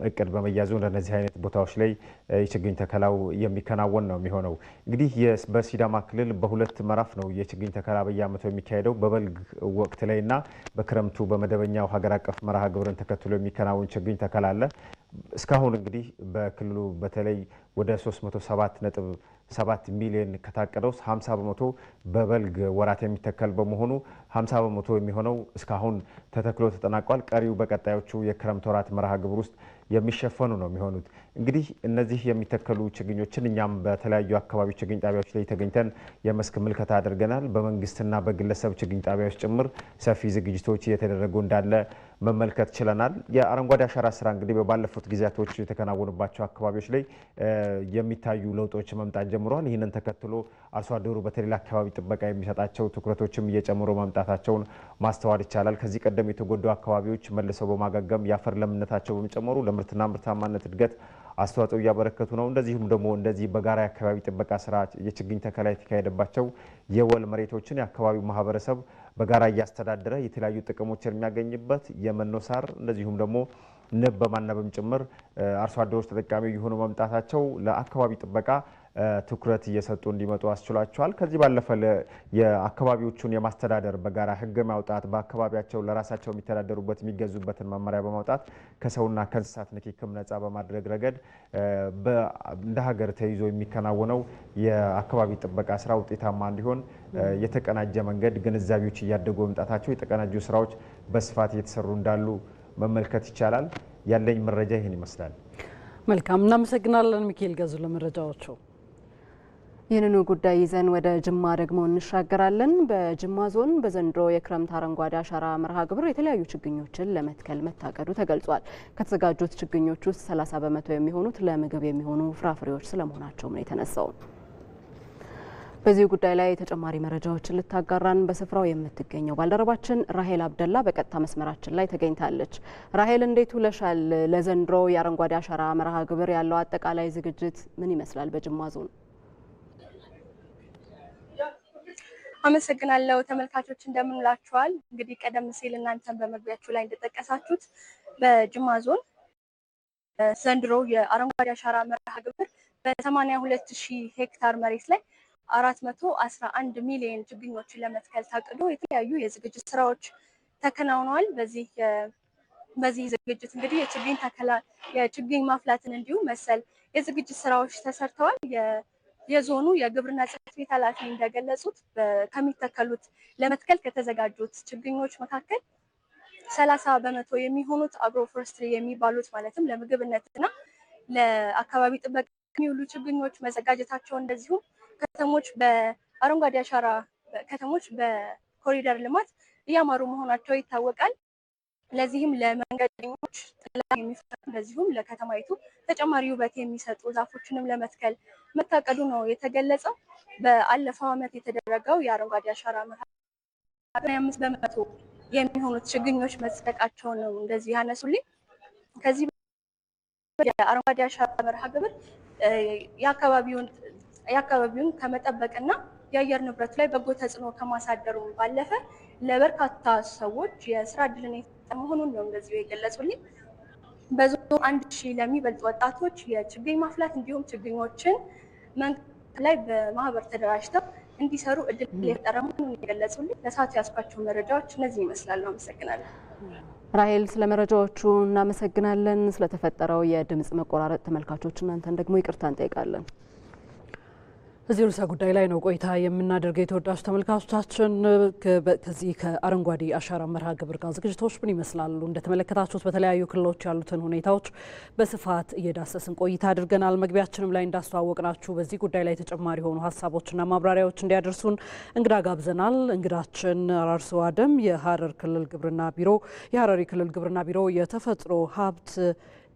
X: እቅድ በመያዙ እንደነዚህ አይነት ቦታዎች ላይ የችግኝ ተከላው የሚከናወን ነው የሚሆነው። እንግዲህ በሲዳማ ክልል በሁለት ምዕራፍ ነው የችግኝ ተከላ በየዓመቱ የሚካሄደው። በበልግ ወቅት ላይና በክረምቱ በመደበኛው ሀገር አቀፍ መርሃ ግብርን ተከትሎ የሚከናወን ችግኝ ተከላ አለ። እስካሁን እንግዲህ በክልሉ በተለይ ወደ 307.7 ሚሊዮን ከታቀደው 50 በመቶ በበልግ ወራት የሚተከል በመሆኑ 50 በመቶ የሚሆነው እስካሁን ተተክሎ ተጠናቋል። ቀሪው በቀጣዮቹ የክረምት ወራት መርሃ ግብር ውስጥ የሚሸፈኑ ነው የሚሆኑት። እንግዲህ እነዚህ የሚተከሉ ችግኞችን እኛም በተለያዩ አካባቢ ችግኝ ጣቢያዎች ላይ ተገኝተን የመስክ ምልከታ አድርገናል። በመንግስትና በግለሰብ ችግኝ ጣቢያዎች ጭምር ሰፊ ዝግጅቶች እየተደረጉ እንዳለ መመልከት ችለናል። የአረንጓዴ አሻራ ስራ እንግዲህ ባለፉት ጊዜያቶች የተከናወኑባቸው አካባቢዎች ላይ የሚታዩ ለውጦች መምጣት ጀምረዋል። ይህንን ተከትሎ አርሶ አደሩ በተለይ አካባቢ ጥበቃ የሚሰጣቸው ትኩረቶችም እየጨመሩ መምጣታቸውን ማስተዋል ይቻላል። ከዚህ ቀደም የተጎዱ አካባቢዎች መልሰው በማገገም የአፈር ለምነታቸው በመጨመሩ ለምርትና ምርታማነት እድገት አስተዋጽኦ እያበረከቱ ነው። እንደዚሁም ደግሞ እንደዚህ በጋራ የአካባቢ ጥበቃ ስራ የችግኝ ተከላ የተካሄደባቸው የወል መሬቶችን የአካባቢው ማህበረሰብ በጋራ እያስተዳደረ የተለያዩ ጥቅሞችን የሚያገኝበት የመኖ ሳር እንደዚሁም ደግሞ ንብ በማነብም ጭምር አርሶ አደሮች ተጠቃሚ የሆኑ መምጣታቸው ለአካባቢ ጥበቃ ትኩረት እየሰጡ እንዲመጡ አስችሏቸዋል። ከዚህ ባለፈ የአካባቢዎቹን የማስተዳደር በጋራ ህግ ማውጣት በአካባቢያቸው ለራሳቸው የሚተዳደሩበት የሚገዙበትን መመሪያ በማውጣት ከሰውና ከእንስሳት ንክኪም ነጻ በማድረግ ረገድ እንደ ሀገር ተይዞ የሚከናወነው የአካባቢ ጥበቃ ስራ ውጤታማ እንዲሆን የተቀናጀ መንገድ ግንዛቤዎች እያደጉ መምጣታቸው የተቀናጁ ስራዎች በስፋት እየተሰሩ እንዳሉ መመልከት ይቻላል። ያለኝ መረጃ ይህን ይመስላል።
B: መልካም፣ እናመሰግናለን ሚካኤል ገዙ ለመረጃዎቹ።
A: ይህንኑ ጉዳይ ይዘን ወደ ጅማ ደግሞ እንሻገራለን። በጅማ ዞን በዘንድሮ የክረምት አረንጓዴ አሻራ መርሃ ግብር የተለያዩ ችግኞችን ለመትከል መታቀዱ ተገልጿል። ከተዘጋጁት ችግኞች ውስጥ 30 በመቶ የሚሆኑት ለምግብ የሚሆኑ ፍራፍሬዎች ስለመሆናቸው ነው የተነሳው። በዚህ ጉዳይ ላይ ተጨማሪ መረጃዎችን ልታጋራን በስፍራው የምትገኘው ባልደረባችን ራሄል አብደላ በቀጥታ መስመራችን ላይ ተገኝታለች። ራሄል እንዴት ውለሻል? ለዘንድሮ የአረንጓዴ አሻራ መርሃ ግብር ያለው አጠቃላይ ዝግጅት ምን ይመስላል በጅማ ዞን?
E: አመሰግናለሁ። ተመልካቾች እንደምንላችኋል። እንግዲህ ቀደም ሲል እናንተን በመግቢያችሁ ላይ እንደጠቀሳችሁት በጅማ ዞን ዘንድሮ የአረንጓዴ አሻራ መርሃ ግብር በ82,000 ሄክታር መሬት ላይ 411 ሚሊዮን ችግኞችን ለመትከል ታቅዶ የተለያዩ የዝግጅት ስራዎች ተከናውነዋል። በዚህ ዝግጅት እንግዲህ የችግኝ ተከላ፣ የችግኝ ማፍላትን እንዲሁም መሰል የዝግጅት ስራዎች ተሰርተዋል። የዞኑ የግብርና ጽሕፈት ቤት ኃላፊ እንደገለጹት ከሚተከሉት ለመትከል ከተዘጋጁት ችግኞች መካከል 30 በመቶ የሚሆኑት አግሮ ፎረስትሪ የሚባሉት ማለትም ለምግብነትና ለአካባቢ ጥበቃ የሚውሉ ችግኞች መዘጋጀታቸው እንደዚሁም ከተሞች በአረንጓዴ አሻራ ከተሞች በኮሪደር ልማት እያማሩ መሆናቸው ይታወቃል። ለዚህም ለመንገደኞች ጥላ የሚፈጥሩ እንደዚሁም ለከተማይቱ ተጨማሪ ውበት የሚሰጡ ዛፎችንም ለመትከል መታቀዱ ነው የተገለጸው። በአለፈው ዓመት የተደረገው የአረንጓዴ አሻራ መርሃ 25 በመቶ የሚሆኑት ችግኞች መጽደቃቸው ነው እንደዚህ ያነሱልኝ። ከዚህ የአረንጓዴ አሻራ መርሃ ግብር የአካባቢውን ከመጠበቅና የአየር ንብረቱ ላይ በጎ ተጽዕኖ ከማሳደሩ ባለፈ ለበርካታ ሰዎች የስራ እድልን የሰጠ መሆኑን ነው እንደዚሁ የገለጹልኝ። በዞኑ 1,000 ለሚበልጡ ወጣቶች የችግኝ ማፍላት እንዲሁም ችግኞችን መንከባከብ ላይ በማህበር ተደራጅተው እንዲሰሩ እድል የፈጠረ መሆኑን የገለጹልኝ። ለሰዓቱ ያስኳቸው መረጃዎች እነዚህ ይመስላሉ። አመሰግናለሁ።
A: ራሄል፣ ስለ መረጃዎቹ እናመሰግናለን። ስለተፈጠረው የድምጽ መቆራረጥ ተመልካቾች እናንተን ደግሞ ይቅርታ እንጠይቃለን።
B: እዚህ ርዕሰ ጉዳይ ላይ ነው ቆይታ የምናደርገው። የተወዳጁ ተመልካቾቻችን ከዚህ ከአረንጓዴ አሻራ መርሃ ግብር ጋር ዝግጅቶች ምን ይመስላሉ? እንደተመለከታችሁት በተለያዩ ክልሎች ያሉትን ሁኔታዎች በስፋት እየዳሰስን ቆይታ አድርገናል። መግቢያችንም ላይ እንዳስተዋወቅናችሁ በዚህ ጉዳይ ላይ ተጨማሪ የሆኑ ሀሳቦችና ማብራሪያዎች እንዲያደርሱን እንግዳ ጋብዘናል። እንግዳችን አራርሶ አደም የሀረሪ ክልል ግብርና ቢሮ የተፈጥሮ ሀብት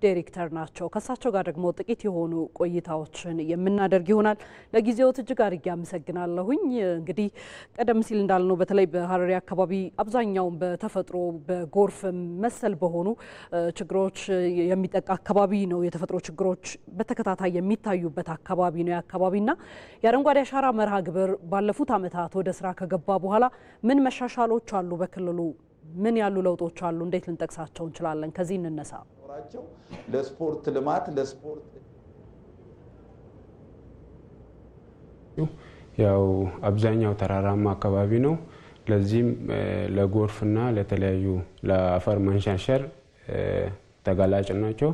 B: ዳይሬክተር ናቸው። ከሳቸው ጋር ደግሞ ጥቂት የሆኑ ቆይታዎችን የምናደርግ ይሆናል። ለጊዜው እጅግ አድርጌ አመሰግናለሁኝ። እንግዲህ ቀደም ሲል እንዳልነው በተለይ በሀረሪ አካባቢ አብዛኛውን በተፈጥሮ በጎርፍ መሰል በሆኑ ችግሮች የሚጠቃ አካባቢ ነው። የተፈጥሮ ችግሮች በተከታታይ የሚታዩበት አካባቢ ነው። የአካባቢና የአረንጓዴ አሻራ መርሃ ግብር ባለፉት ዓመታት ወደ ስራ ከገባ በኋላ ምን መሻሻሎች አሉ? በክልሉ ምን ያሉ ለውጦች አሉ? እንዴት ልንጠቅሳቸው እንችላለን? ከዚህ እንነሳ።
F: እንዲኖራቸው ለስፖርት ልማት ለስፖርት
G: ያው አብዛኛው ተራራማ አካባቢ ነው። ለዚህም ለጎርፍና ለተለያዩ ለአፈር መንሸርሸር ተጋላጭ ናቸው።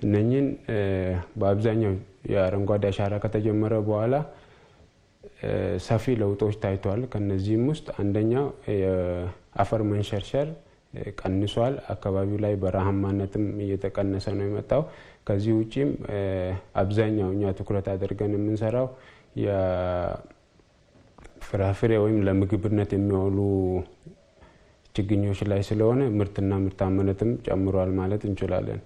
G: እነኚህን በአብዛኛው የአረንጓዴ አሻራ ከተጀመረ በኋላ ሰፊ ለውጦች ታይተዋል። ከነዚህም ውስጥ አንደኛው የአፈር መንሸርሸር ቀንሷል። አካባቢው ላይ በረሃማነትም እየተቀነሰ ነው የመጣው። ከዚህ ውጪም አብዛኛው እኛ ትኩረት አድርገን የምንሰራው የፍራፍሬ ወይም ለምግብነት የሚውሉ ችግኞች ላይ ስለሆነ ምርትና ምርታማነትም ጨምሯል ማለት እንችላለን።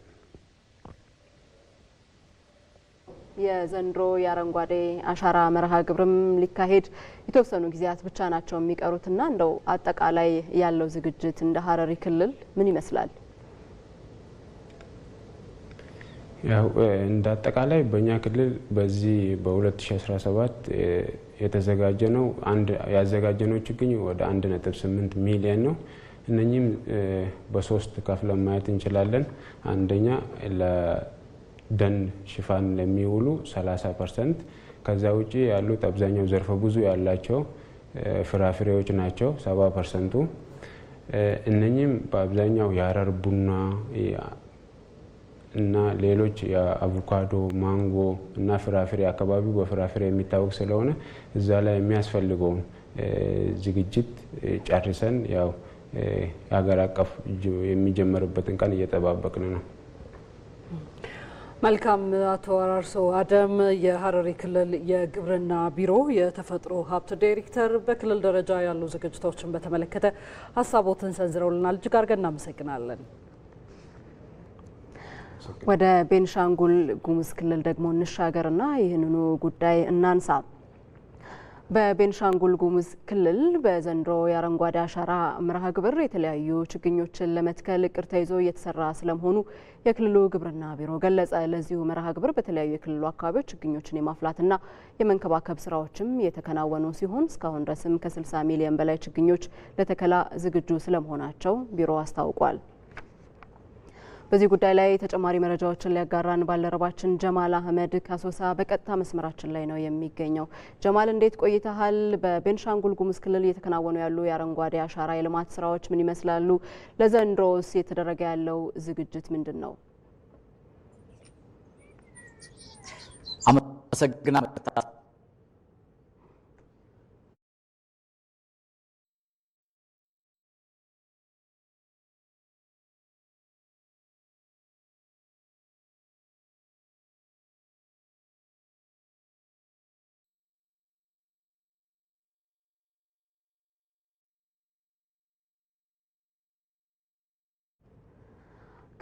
A: የዘንድሮ የአረንጓዴ አሻራ መርሃ ግብርም ሊካሄድ የተወሰኑ ጊዜያት ብቻ ናቸው የሚቀሩትና እንደው አጠቃላይ ያለው ዝግጅት እንደ ሀረሪ ክልል ምን ይመስላል?
G: ያው እንደ አጠቃላይ በእኛ ክልል በዚህ በ2017 የተዘጋጀነው ያዘጋጀነው ችግኝ ወደ 1.8 ሚሊዮን ነው። እነኚህም በሶስት ከፍለን ማየት እንችላለን። አንደኛ ለደን ሽፋን ለሚውሉ 30%፣ ከዛ ውጪ ያሉት አብዛኛው ዘርፈ ብዙ ያላቸው ፍራፍሬዎች ናቸው 70%። እነኚህም በአብዛኛው የሀረር ቡና እና ሌሎች የአቮካዶ፣ ማንጎ እና ፍራፍሬ አካባቢው በፍራፍሬ የሚታወቅ ስለሆነ እዛ ላይ የሚያስፈልገውን ዝግጅት ጨርሰን ያው የሀገር አቀፍ የሚጀመርበትን ቀን እየጠባበቅን ነው።
B: መልካም። አቶ አራርሶ አደም የሀረሪ ክልል የግብርና ቢሮ የተፈጥሮ ሀብት ዳይሬክተር፣ በክልል ደረጃ ያሉ ዝግጅቶችን በተመለከተ ሀሳቦትን ሰንዝረውልናል። እጅግ አድርገን እናመሰግናለን።
A: ወደ ቤንሻንጉል ጉሙዝ ክልል ደግሞ እንሻገርና ይህንኑ ጉዳይ እናንሳ። በቤንሻንጉል ጉሙዝ ክልል በዘንድሮ የአረንጓዴ አሻራ መርሃ ግብር የተለያዩ ችግኞችን ለመትከል እቅድ ተይዞ እየተሰራ ስለመሆኑ የክልሉ ግብርና ቢሮ ገለጸ። ለዚሁ መርሃ ግብር በተለያዩ የክልሉ አካባቢዎች ችግኞችን የማፍላትና የመንከባከብ ስራዎችም የተከናወኑ ሲሆን እስካሁን ድረስም ከ60 ሚሊዮን በላይ ችግኞች ለተከላ ዝግጁ ስለመሆናቸው ቢሮ አስታውቋል። በዚህ ጉዳይ ላይ ተጨማሪ መረጃዎችን ሊያጋራን ባልደረባችን ጀማል አህመድ ከአሶሳ በቀጥታ መስመራችን ላይ ነው የሚገኘው። ጀማል እንዴት ቆይተሃል? በቤንሻንጉል ጉሙዝ ክልል እየተከናወኑ ያሉ የአረንጓዴ አሻራ የልማት ስራዎች ምን ይመስላሉ? ለዘንድሮስ የተደረገ ያለው ዝግጅት ምንድን ነው?
H: አመሰግናለሁ።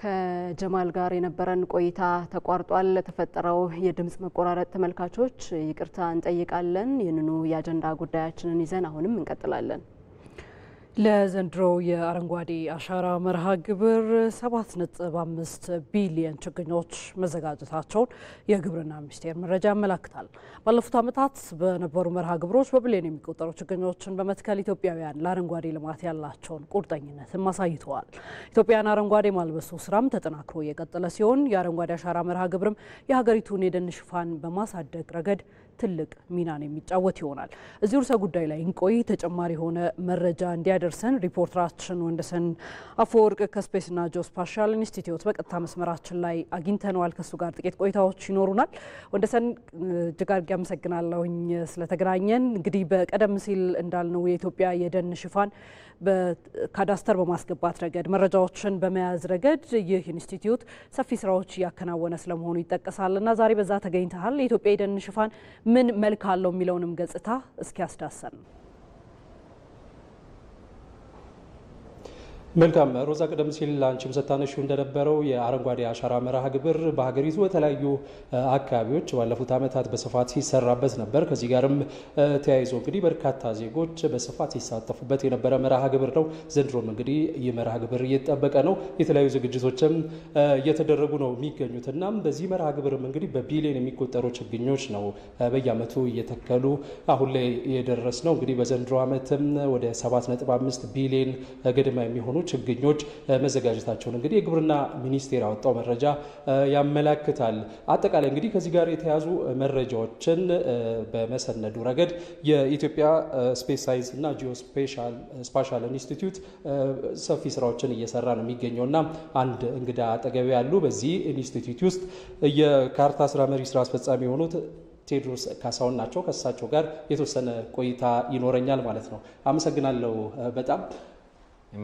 A: ከጀማል ጋር የነበረን ቆይታ ተቋርጧል። ለተፈጠረው የድምጽ መቆራረጥ ተመልካቾች ይቅርታ እንጠይቃለን። ይህንኑ የአጀንዳ ጉዳያችንን ይዘን አሁንም እንቀጥላለን።
B: ለዘንድሮ የአረንጓዴ አሻራ መርሃ ግብር 7.5 ቢሊዮን ችግኞች መዘጋጀታቸውን የግብርና ሚኒስቴር መረጃ ያመላክታል። ባለፉት ዓመታት በነበሩ መርሃ ግብሮች በቢሊዮን የሚቆጠሩ ችግኞችን በመትከል ኢትዮጵያውያን ለአረንጓዴ ልማት ያላቸውን ቁርጠኝነትም አሳይተዋል። ኢትዮጵያን አረንጓዴ ማልበሱ ስራም ተጠናክሮ የቀጠለ ሲሆን የአረንጓዴ አሻራ መርሃ ግብርም የሀገሪቱን የደን ሽፋን በማሳደግ ረገድ ትልቅ ሚናን የሚጫወት ይሆናል። እዚህ ርዕሰ ጉዳይ ላይ እንቆይ። ተጨማሪ የሆነ መረጃ እንዲያደርሰን ሪፖርተራችን ወንደሰን አፈወርቅ ከስፔስና ጂኦስፓሻል ኢንስቲትዩት በቀጥታ መስመራችን ላይ አግኝተነዋል። ከሱ ጋር ጥቂት ቆይታዎች ይኖሩናል። ወንደሰን እጅግ አድርጌ አመሰግናለሁኝ ስለተገናኘን። እንግዲህ በቀደም ሲል እንዳልነው የኢትዮጵያ የደን ሽፋን በካዳስተር በማስገባት ረገድ መረጃዎችን በመያዝ ረገድ ይህ ኢንስቲትዩት ሰፊ ስራዎች እያከናወነ ስለመሆኑ ይጠቀሳልና ዛሬ በዛ ተገኝተሃል። የኢትዮጵያ የደን ሽፋን ምን መልክ አለው የሚለውንም ገጽታ እስኪ ያስዳሰን።
I: መልካም ሮዛ፣ ቀደም ሲል አንቺም ስታነሺው እንደነበረው የአረንጓዴ አሻራ መርሃ ግብር በሀገሪቱ የተለያዩ አካባቢዎች ባለፉት ዓመታት በስፋት ሲሰራበት ነበር። ከዚህ ጋርም ተያይዞ እንግዲህ በርካታ ዜጎች በስፋት ሲሳተፉበት የነበረ መርሃ ግብር ነው። ዘንድሮም እንግዲህ ይህ መርሃ ግብር እየተጠበቀ ነው። የተለያዩ ዝግጅቶችም እየተደረጉ ነው የሚገኙት እና በዚህ መርሃ ግብርም እንግዲህ በቢሊዮን የሚቆጠሩ ችግኞች ነው በየዓመቱ እየተከሉ አሁን ላይ የደረስ ነው። እንግዲህ በዘንድሮ ዓመትም ወደ 7.5 ቢሊዮን ገደማ የሚሆኑ ችግኞች መዘጋጀታቸውን እንግዲህ የግብርና ሚኒስቴር ያወጣው መረጃ ያመላክታል። አጠቃላይ እንግዲህ ከዚህ ጋር የተያዙ መረጃዎችን በመሰነዱ ረገድ የኢትዮጵያ ስፔስ ሳይንስ እና ጂኦስፓሻል ኢንስቲትዩት ሰፊ ስራዎችን እየሰራ ነው የሚገኘውና አንድ እንግዳ አጠገቢ ያሉ በዚህ ኢንስቲትዩት ውስጥ የካርታ ስራ መሪ ስራ አስፈጻሚ የሆኑት ቴዎድሮስ ካሳሁን ናቸው። ከእሳቸው ጋር የተወሰነ ቆይታ ይኖረኛል ማለት ነው። አመሰግናለሁ። በጣም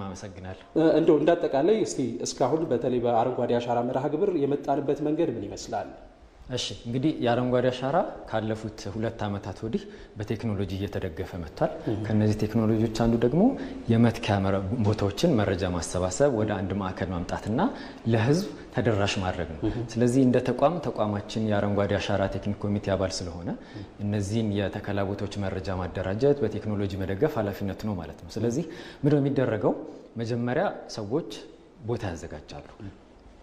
H: አመሰግናለሁ።
I: እንደው እንዳጠቃላይ እስቲ እስካሁን በተለይ በአረንጓዴ አሻራ መርሃ ግብር የመጣንበት መንገድ ምን ይመስላል?
H: እሺ እንግዲህ የአረንጓዴ አሻራ ካለፉት 2 ዓመታት ወዲህ በቴክኖሎጂ እየተደገፈ መጥቷል። ከነዚህ ቴክኖሎጂዎች አንዱ ደግሞ የመትከያ ቦታዎችን መረጃ ማሰባሰብ ወደ አንድ ማዕከል ማምጣትና ለሕዝብ ተደራሽ ማድረግ ነው። ስለዚህ እንደ ተቋማችን የአረንጓዴ አሻራ ቴክኒክ ኮሚቴ አባል ስለሆነ እነዚህን የተከላ ቦታዎች መረጃ ማደራጀት በቴክኖሎጂ መደገፍ ኃላፊነቱ ነው ማለት ነው። ስለዚህ ምንድነው የሚደረገው? መጀመሪያ ሰዎች ቦታ ያዘጋጃሉ።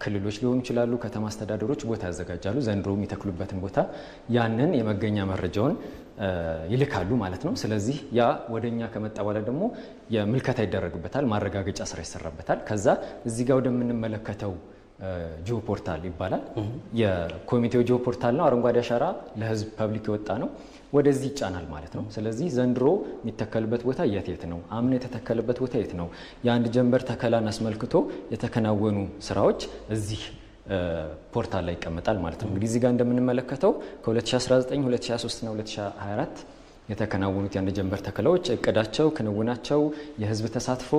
H: ክልሎች ሊሆኑ ይችላሉ፣ ከተማ አስተዳደሮች ቦታ ያዘጋጃሉ። ዘንድሮ የሚተክሉበትን ቦታ ያንን የመገኛ መረጃውን ይልካሉ ማለት ነው። ስለዚህ ያ ወደኛ ከመጣ በኋላ ደግሞ የምልከታ ይደረግበታል፣ ማረጋገጫ ስራ ይሰራበታል። ከዛ እዚህ ጋር ወደምንመለከተው ጂኦ ፖርታል ይባላል። የኮሚቴው ጂኦ ፖርታል ነው። አረንጓዴ አሻራ ለህዝብ ፐብሊክ የወጣ ነው። ወደዚህ ይጫናል ማለት ነው። ስለዚህ ዘንድሮ የሚተከልበት ቦታ የት ነው፣ አምና የተተከለበት ቦታ የት ነው፣ የአንድ ጀንበር ተከላን አስመልክቶ የተከናወኑ ስራዎች እዚህ ፖርታል ላይ ይቀመጣል ማለት ነው። እንግዲህ እዚህ ጋር እንደምንመለከተው ከ2019 2023 እና 2024 የተከናወኑት የአንድ ጀንበር ተከላዎች እቅዳቸው፣ ክንውናቸው፣ የህዝብ ተሳትፎ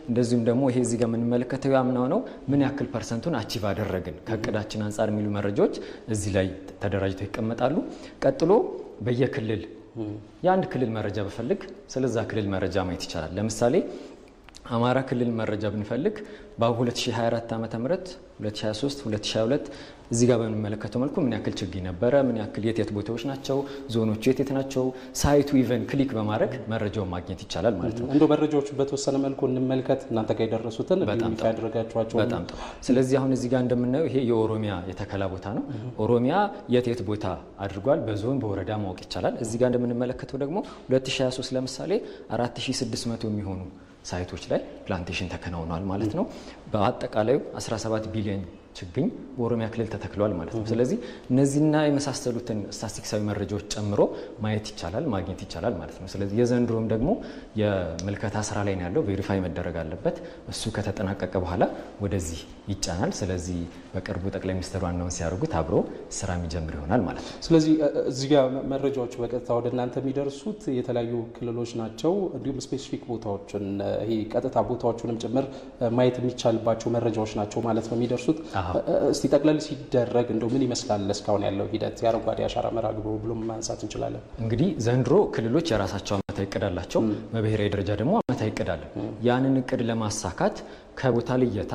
H: እንደዚሁም ደግሞ ይሄ እዚህ ጋር የምንመለከተው ያምናው ነው ምን ያክል ፐርሰንቱን አቺቭ አደረግን ከእቅዳችን አንጻር የሚሉ መረጃዎች እዚህ ላይ ተደራጅተው ይቀመጣሉ። ቀጥሎ በየክልል የአንድ ክልል መረጃ ብፈልግ ስለዛ ክልል መረጃ ማየት ይቻላል። ለምሳሌ አማራ ክልል መረጃ ብንፈልግ በ2024 ዓ.ም 2023 2022 እዚህ ጋር በምንመለከተው መልኩ ምን ያክል ችግኝ ነበረ፣ ምን ያክል የት ቦታዎች ናቸው፣ ዞኖቹ የት ናቸው፣ ሳይቱ ኢቨን ክሊክ በማድረግ መረጃውን ማግኘት ይቻላል ማለት ነው።
I: እንደው መረጃዎቹ በተወሰነ መልኩ እንመልከት፣ እናንተ ጋር የደረሱትን ቢፋ ያደረጋችኋቸው።
H: በጣም ጥሩ። ስለዚህ አሁን እዚህ ጋር እንደምናየው ይሄ የኦሮሚያ የተከላ ቦታ ነው። ኦሮሚያ የት ቦታ አድርጓል፣ በዞን በወረዳ ማወቅ ይቻላል። እዚህ ጋር እንደምንመለከተው ደግሞ 2023 ለምሳሌ 4600 የሚሆኑ ሳይቶች ላይ ፕላንቴሽን ተከናውኗል ማለት ነው። በአጠቃላዩ 17 ቢሊዮን ችግኝ በኦሮሚያ ክልል ተተክሏል ማለት ነው። ስለዚህ እነዚህና የመሳሰሉትን ስታቲስቲክሳዊ መረጃዎች ጨምሮ ማየት ይቻላል፣ ማግኘት ይቻላል ማለት ነው። ስለዚህ የዘንድሮም ደግሞ የምልከታ ስራ ላይ ነው ያለው፣ ቬሪፋይ መደረግ አለበት። እሱ ከተጠናቀቀ በኋላ ወደዚህ ይጫናል። ስለዚህ በቅርቡ ጠቅላይ ሚኒስትሩ አናውንስ ሲያደርጉት አብሮ ስራ የሚጀምር ይሆናል ማለት ነው።
I: ስለዚህ እዚህ ጋር መረጃዎቹ በቀጥታ ወደ እናንተ የሚደርሱት የተለያዩ ክልሎች ናቸው። እንዲሁም ስፔሲፊክ ቦታዎችን ይሄ ቀጥታ ቦታዎቹንም ጭምር ማየት የሚቻልባቸው መረጃዎች ናቸው ማለት ነው የሚደርሱት። እስቲ ጠቅለል ሲደረግ እንደው ምን ይመስላል እስካሁን ያለው ሂደት የአረንጓዴ አሻራ መርሃ ግብሩ ብሎ ማንሳት እንችላለን?
H: እንግዲህ ዘንድሮ ክልሎች የራሳቸው ዓመታዊ እቅድ አላቸው። በብሔራዊ ደረጃ ደግሞ ዓመታዊ እቅድ አለ። ያንን እቅድ ለማሳካት ከቦታ ልየታ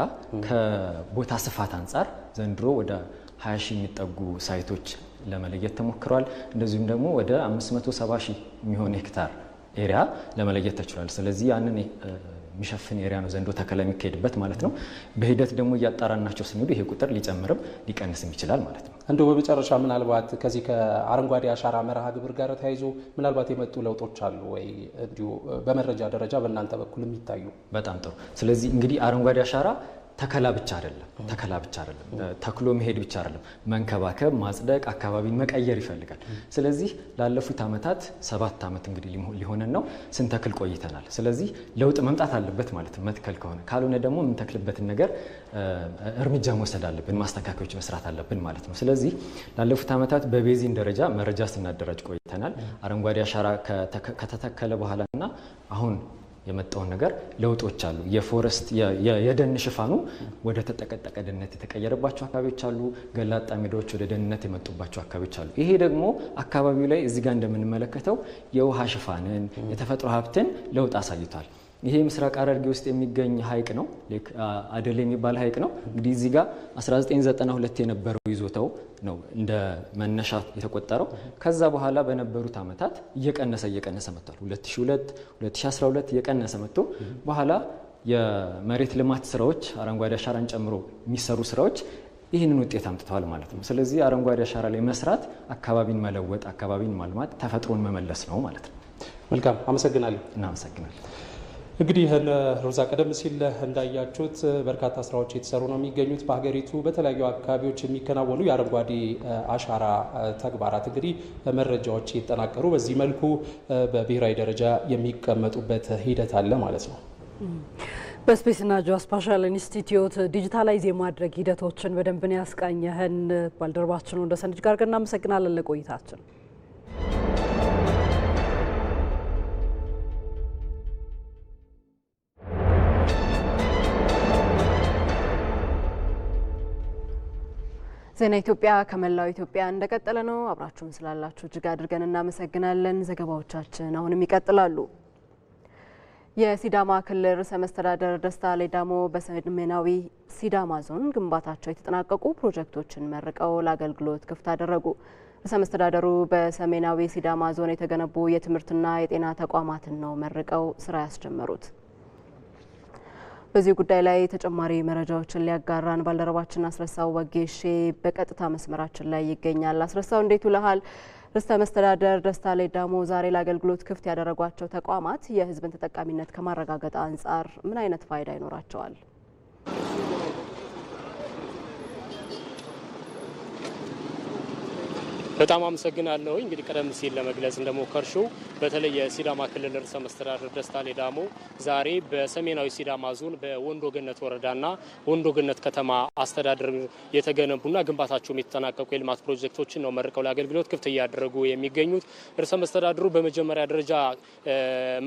H: ከቦታ ስፋት አንጻር ዘንድሮ ወደ 20 ሺህ የሚጠጉ ሳይቶች ለመለየት ተሞክሯል። እንደዚሁም ደግሞ ወደ 570 ሺህ የሚሆን ሄክታር ኤሪያ ለመለየት ተችሏል። ስለዚህ ያንን የሚሸፍን ኤሪያ ነው ዘንድሮ ተከላ የሚካሄድበት ማለት ነው። በሂደት ደግሞ እያጣራናቸው ስንሄዱ ይሄ ቁጥር ሊጨምርም ሊቀንስም ይችላል ማለት ነው።
I: እንደው በመጨረሻ ምናልባት ከዚህ ከአረንጓዴ አሻራ መርሃ ግብር ጋር ተያይዞ ምናልባት የመጡ ለውጦች አሉ ወይ እንዲሁ በመረጃ ደረጃ በእናንተ በኩል የሚታዩ?
H: በጣም ጥሩ። ስለዚህ እንግዲህ አረንጓዴ አሻራ ተከላ ብቻ አይደለም፣ ተክሎ መሄድ ብቻ አይደለም፣ መንከባከብ፣ ማጽደቅ፣ አካባቢን መቀየር ይፈልጋል። ስለዚህ ላለፉት ዓመታት 7 ዓመት እንግዲህ ሊሆነን ነው ስንተክል ቆይተናል። ስለዚህ ለውጥ መምጣት አለበት ማለት ነው መትከል ከሆነ። ካልሆነ ደግሞ የምንተክልበትን ነገር እርምጃ መውሰድ አለብን፣ ማስተካከዮች መስራት አለብን ማለት ነው። ስለዚህ ላለፉት ዓመታት በቤዚን ደረጃ መረጃ ስናደራጅ ቆይተናል። አረንጓዴ አሻራ ከተተከለ በኋላና አሁን የመጣውን ነገር ለውጦች አሉ። የፎረስት የደን ሽፋኑ ወደ ተጠቀጠቀ ደንነት የተቀየረባቸው አካባቢዎች አሉ። ገላጣ ሜዳዎች ወደ ደንነት የመጡባቸው አካባቢዎች አሉ። ይሄ ደግሞ አካባቢው ላይ እዚህ ጋር እንደምንመለከተው የውሃ ሽፋንን የተፈጥሮ ሀብትን ለውጥ አሳይቷል። ይሄ ምስራቅ ሐረርጌ ውስጥ የሚገኝ ሐይቅ ነው። አደሌ የሚባል ሐይቅ ነው። እንግዲህ እዚህ ጋር 1992 የነበረው ይዞታው ነው እንደ መነሻ የተቆጠረው። ከዛ በኋላ በነበሩት ዓመታት እየቀነሰ መጥቷል። 2002 2012 እየቀነሰ መጥቶ በኋላ የመሬት ልማት ስራዎች አረንጓዴ አሻራን ጨምሮ የሚሰሩ ስራዎች ይህንን ውጤት አምጥተዋል ማለት ነው። ስለዚህ አረንጓዴ አሻራ ላይ መስራት አካባቢን መለወጥ፣ አካባቢን ማልማት፣ ተፈጥሮን መመለስ ነው ማለት ነው።
I: መልካም፣ አመሰግናለሁ።
H: እናመሰግናለን።
I: እንግዲህ ሮዛ ቀደም ሲል እንዳያችሁት በርካታ ስራዎች የተሰሩ ነው የሚገኙት በሀገሪቱ በተለያዩ አካባቢዎች የሚከናወኑ የአረንጓዴ አሻራ ተግባራት እንግዲህ መረጃዎች የተጠናቀሩ በዚህ መልኩ በብሔራዊ ደረጃ የሚቀመጡበት ሂደት አለ ማለት ነው።
B: በስፔስና ጂኦስፓሻል ኢንስቲትዩት ዲጂታላይዝ የማድረግ ሂደቶችን በደንብ ያስቃኘህን ባልደረባችን ወንደሰን ጋር እናመሰግናለን ለቆይታችን። ዜና ኢትዮጵያ ከመላው ኢትዮጵያ እንደቀጠለ ነው። አብራችሁን ስላላችሁ እጅግ አድርገን እናመሰግናለን። ዘገባዎቻችን አሁንም ይቀጥላሉ። የሲዳማ ክልል ርዕሰ መስተዳደር ደስታ ሌዳሞ በሰሜናዊ ሲዳማ ዞን ግንባታቸው የተጠናቀቁ ፕሮጀክቶችን መርቀው ለአገልግሎት ክፍት አደረጉ። ርዕሰ መስተዳደሩ በሰሜናዊ ሲዳማ ዞን የተገነቡ የትምህርትና የጤና ተቋማትን ነው መርቀው ስራ ያስጀመሩት። በዚህ ጉዳይ ላይ ተጨማሪ መረጃዎችን ሊያጋራን ባልደረባችን አስረሳው ወጌሼ በቀጥታ መስመራችን ላይ ይገኛል። አስረሳው እንዴት ውለሃል? ርዕሰ መስተዳደር ደስታ ሌዳሞ ዛሬ ለአገልግሎት ክፍት ያደረጓቸው ተቋማት የሕዝብን ተጠቃሚነት ከማረጋገጥ አንጻር ምን አይነት ፋይዳ ይኖራቸዋል?
J: በጣም አመሰግናለሁ። እንግዲህ ቀደም ሲል ለመግለጽ እንደሞከርሽው በተለይ የሲዳማ ክልል ርዕሰ መስተዳድር ደስታ ሌዳሞ ዛሬ በሰሜናዊ ሲዳማ ዞን በወንዶ ገነት ወረዳና ወንዶ ገነት ከተማ አስተዳደር የተገነቡና ግንባታቸውም የተጠናቀቁ የልማት ፕሮጀክቶችን ነው መርቀው ለአገልግሎት ክፍት እያደረጉ የሚገኙት። ርዕሰ መስተዳድሩ በመጀመሪያ ደረጃ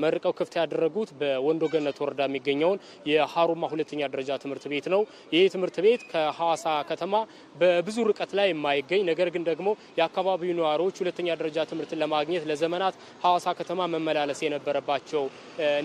J: መርቀው ክፍት ያደረጉት በወንዶ ገነት ወረዳ የሚገኘውን የሀሩማ ሁለተኛ ደረጃ ትምህርት ቤት ነው። ይህ ትምህርት ቤት ከሐዋሳ ከተማ በብዙ ርቀት ላይ የማይገኝ ነገር ግን ደግሞ የአካባቢው ነዋሪዎች ሁለተኛ ደረጃ ትምህርትን ለማግኘት ለዘመናት ሐዋሳ ከተማ መመላለስ የነበረባቸው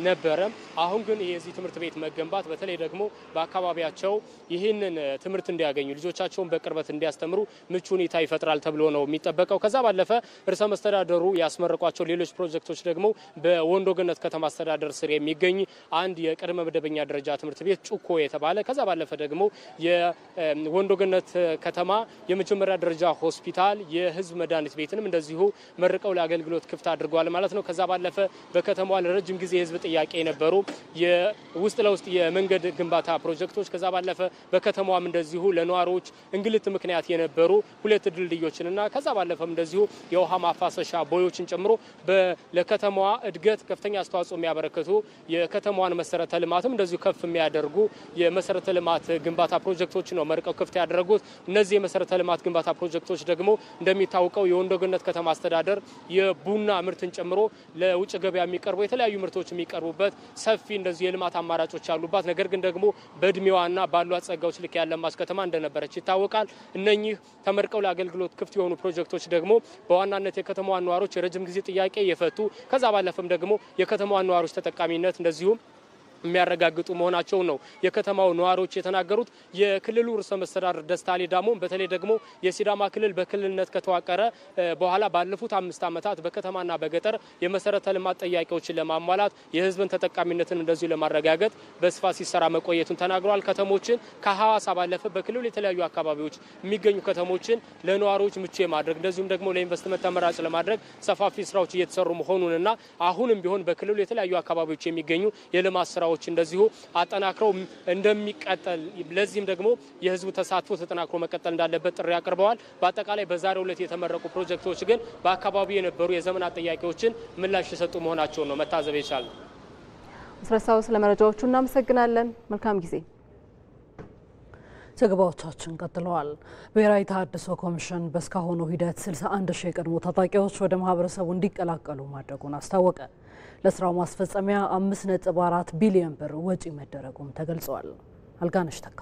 J: ነበረ። አሁን ግን የዚህ ትምህርት ቤት መገንባት በተለይ ደግሞ በአካባቢያቸው ይህንን ትምህርት እንዲያገኙ ልጆቻቸውን በቅርበት እንዲያስተምሩ ምቹ ሁኔታ ይፈጥራል ተብሎ ነው የሚጠበቀው። ከዛ ባለፈ ርዕሰ መስተዳደሩ ያስመረቋቸው ሌሎች ፕሮጀክቶች ደግሞ በወንዶ ገነት ከተማ አስተዳደር ስር የሚገኝ አንድ የቅድመ መደበኛ ደረጃ ትምህርት ቤት ጩኮ የተባለ ከዛ ባለፈ ደግሞ የወንዶ ገነት ከተማ የመጀመሪያ ደረጃ ሆስፒታል የህዝብ መድኃኒት ቤትንም እንደዚሁ መርቀው ለአገልግሎት ክፍት አድርገዋል ማለት ነው። ከዛ ባለፈ በከተማዋ ለረጅም ጊዜ የህዝብ ጥያቄ የነበሩ የውስጥ ለውስጥ የመንገድ ግንባታ ፕሮጀክቶች ከዛ ባለፈ በከተማዋም እንደዚሁ ለነዋሪዎች እንግልት ምክንያት የነበሩ ሁለት ድልድዮችንና ከዛ ባለፈም እንደዚሁ የውሃ ማፋሰሻ ቦዮችን ጨምሮ ለከተማዋ እድገት ከፍተኛ አስተዋጽኦ የሚያበረክቱ የከተማዋን መሰረተ ልማትም እንደዚሁ ከፍ የሚያደርጉ የመሰረተ ልማት ግንባታ ፕሮጀክቶች ነው መርቀው ክፍት ያደረጉት። እነዚህ የመሰረተ ልማት ግንባታ ፕሮጀክቶች ደግሞ እንደሚታወቀው የወንዶ ገነት ከተማ አስተዳደር የቡና ምርትን ጨምሮ ለውጭ ገበያ የሚቀርቡ የተለያዩ ምርቶች የሚቀርቡበት ሰፊ እንደዚህ የልማት አማራጮች ያሉባት ነገር ግን ደግሞ በእድሜዋና ባሏት ጸጋዎች ልክ ያለማች ከተማ እንደነበረች ይታወቃል። እነኚህ ተመርቀው ለአገልግሎት ክፍት የሆኑ ፕሮጀክቶች ደግሞ በዋናነት የከተማዋን ነዋሪዎች የረጅም ጊዜ ጥያቄ የፈቱ ከዛ ባለፈም ደግሞ የከተማዋን ነዋሪዎች ተጠቃሚነት እንደዚሁ የሚያረጋግጡ መሆናቸው ነው የከተማው ነዋሪዎች የተናገሩት። የክልሉ ርዕሰ መስተዳድር ደስታ ሌዳሞ በተለይ ደግሞ የሲዳማ ክልል በክልልነት ከተዋቀረ በኋላ ባለፉት 5 ዓመታት በከተማና በገጠር የመሰረተ ልማት ጥያቄዎችን ለማሟላት የህዝብን ተጠቃሚነትን እንደዚሁ ለማረጋገጥ በስፋት ሲሰራ መቆየቱን ተናግሯል። ከተሞችን ከሐዋሳ ባለፈ በክልሉ የተለያዩ አካባቢዎች የሚገኙ ከተሞችን ለነዋሪዎች ምቹ የማድረግ እንደዚሁም ደግሞ ለኢንቨስትመንት ተመራጭ ለማድረግ ሰፋፊ ስራዎች እየተሰሩ መሆኑንና አሁንም ቢሆን በክልሉ የተለያዩ አካባቢዎች የሚገኙ የልማት ስራዎች እንደዚሁ አጠናክረው እንደሚቀጥል ለዚህም ደግሞ የህዝቡ ተሳትፎ ተጠናክሮ መቀጠል እንዳለበት ጥሪ አቅርበዋል። በአጠቃላይ በዛሬው ዕለት የተመረቁ ፕሮጀክቶች ግን በአካባቢው የነበሩ የዘመናት ጥያቄዎችን ምላሽ የሰጡ መሆናቸውን ነው መታዘብ የቻልነው።
A: አስረሳው ስለ መረጃዎቹ እናመሰግናለን። መልካም ጊዜ።
B: ዘገባዎቻችን ቀጥለዋል። ብሔራዊ ተሃድሶ ኮሚሽን በእስካሁኑ ሂደት 61 ሺህ የቀድሞ ታጣቂዎች ወደ ማህበረሰቡ እንዲቀላቀሉ ማድረጉን አስታወቀ። ለስራው ማስፈጸሚያ 5.4 ቢሊዮን ብር ወጪ መደረጉም ተገልጿል። አልጋነሽ ተካ።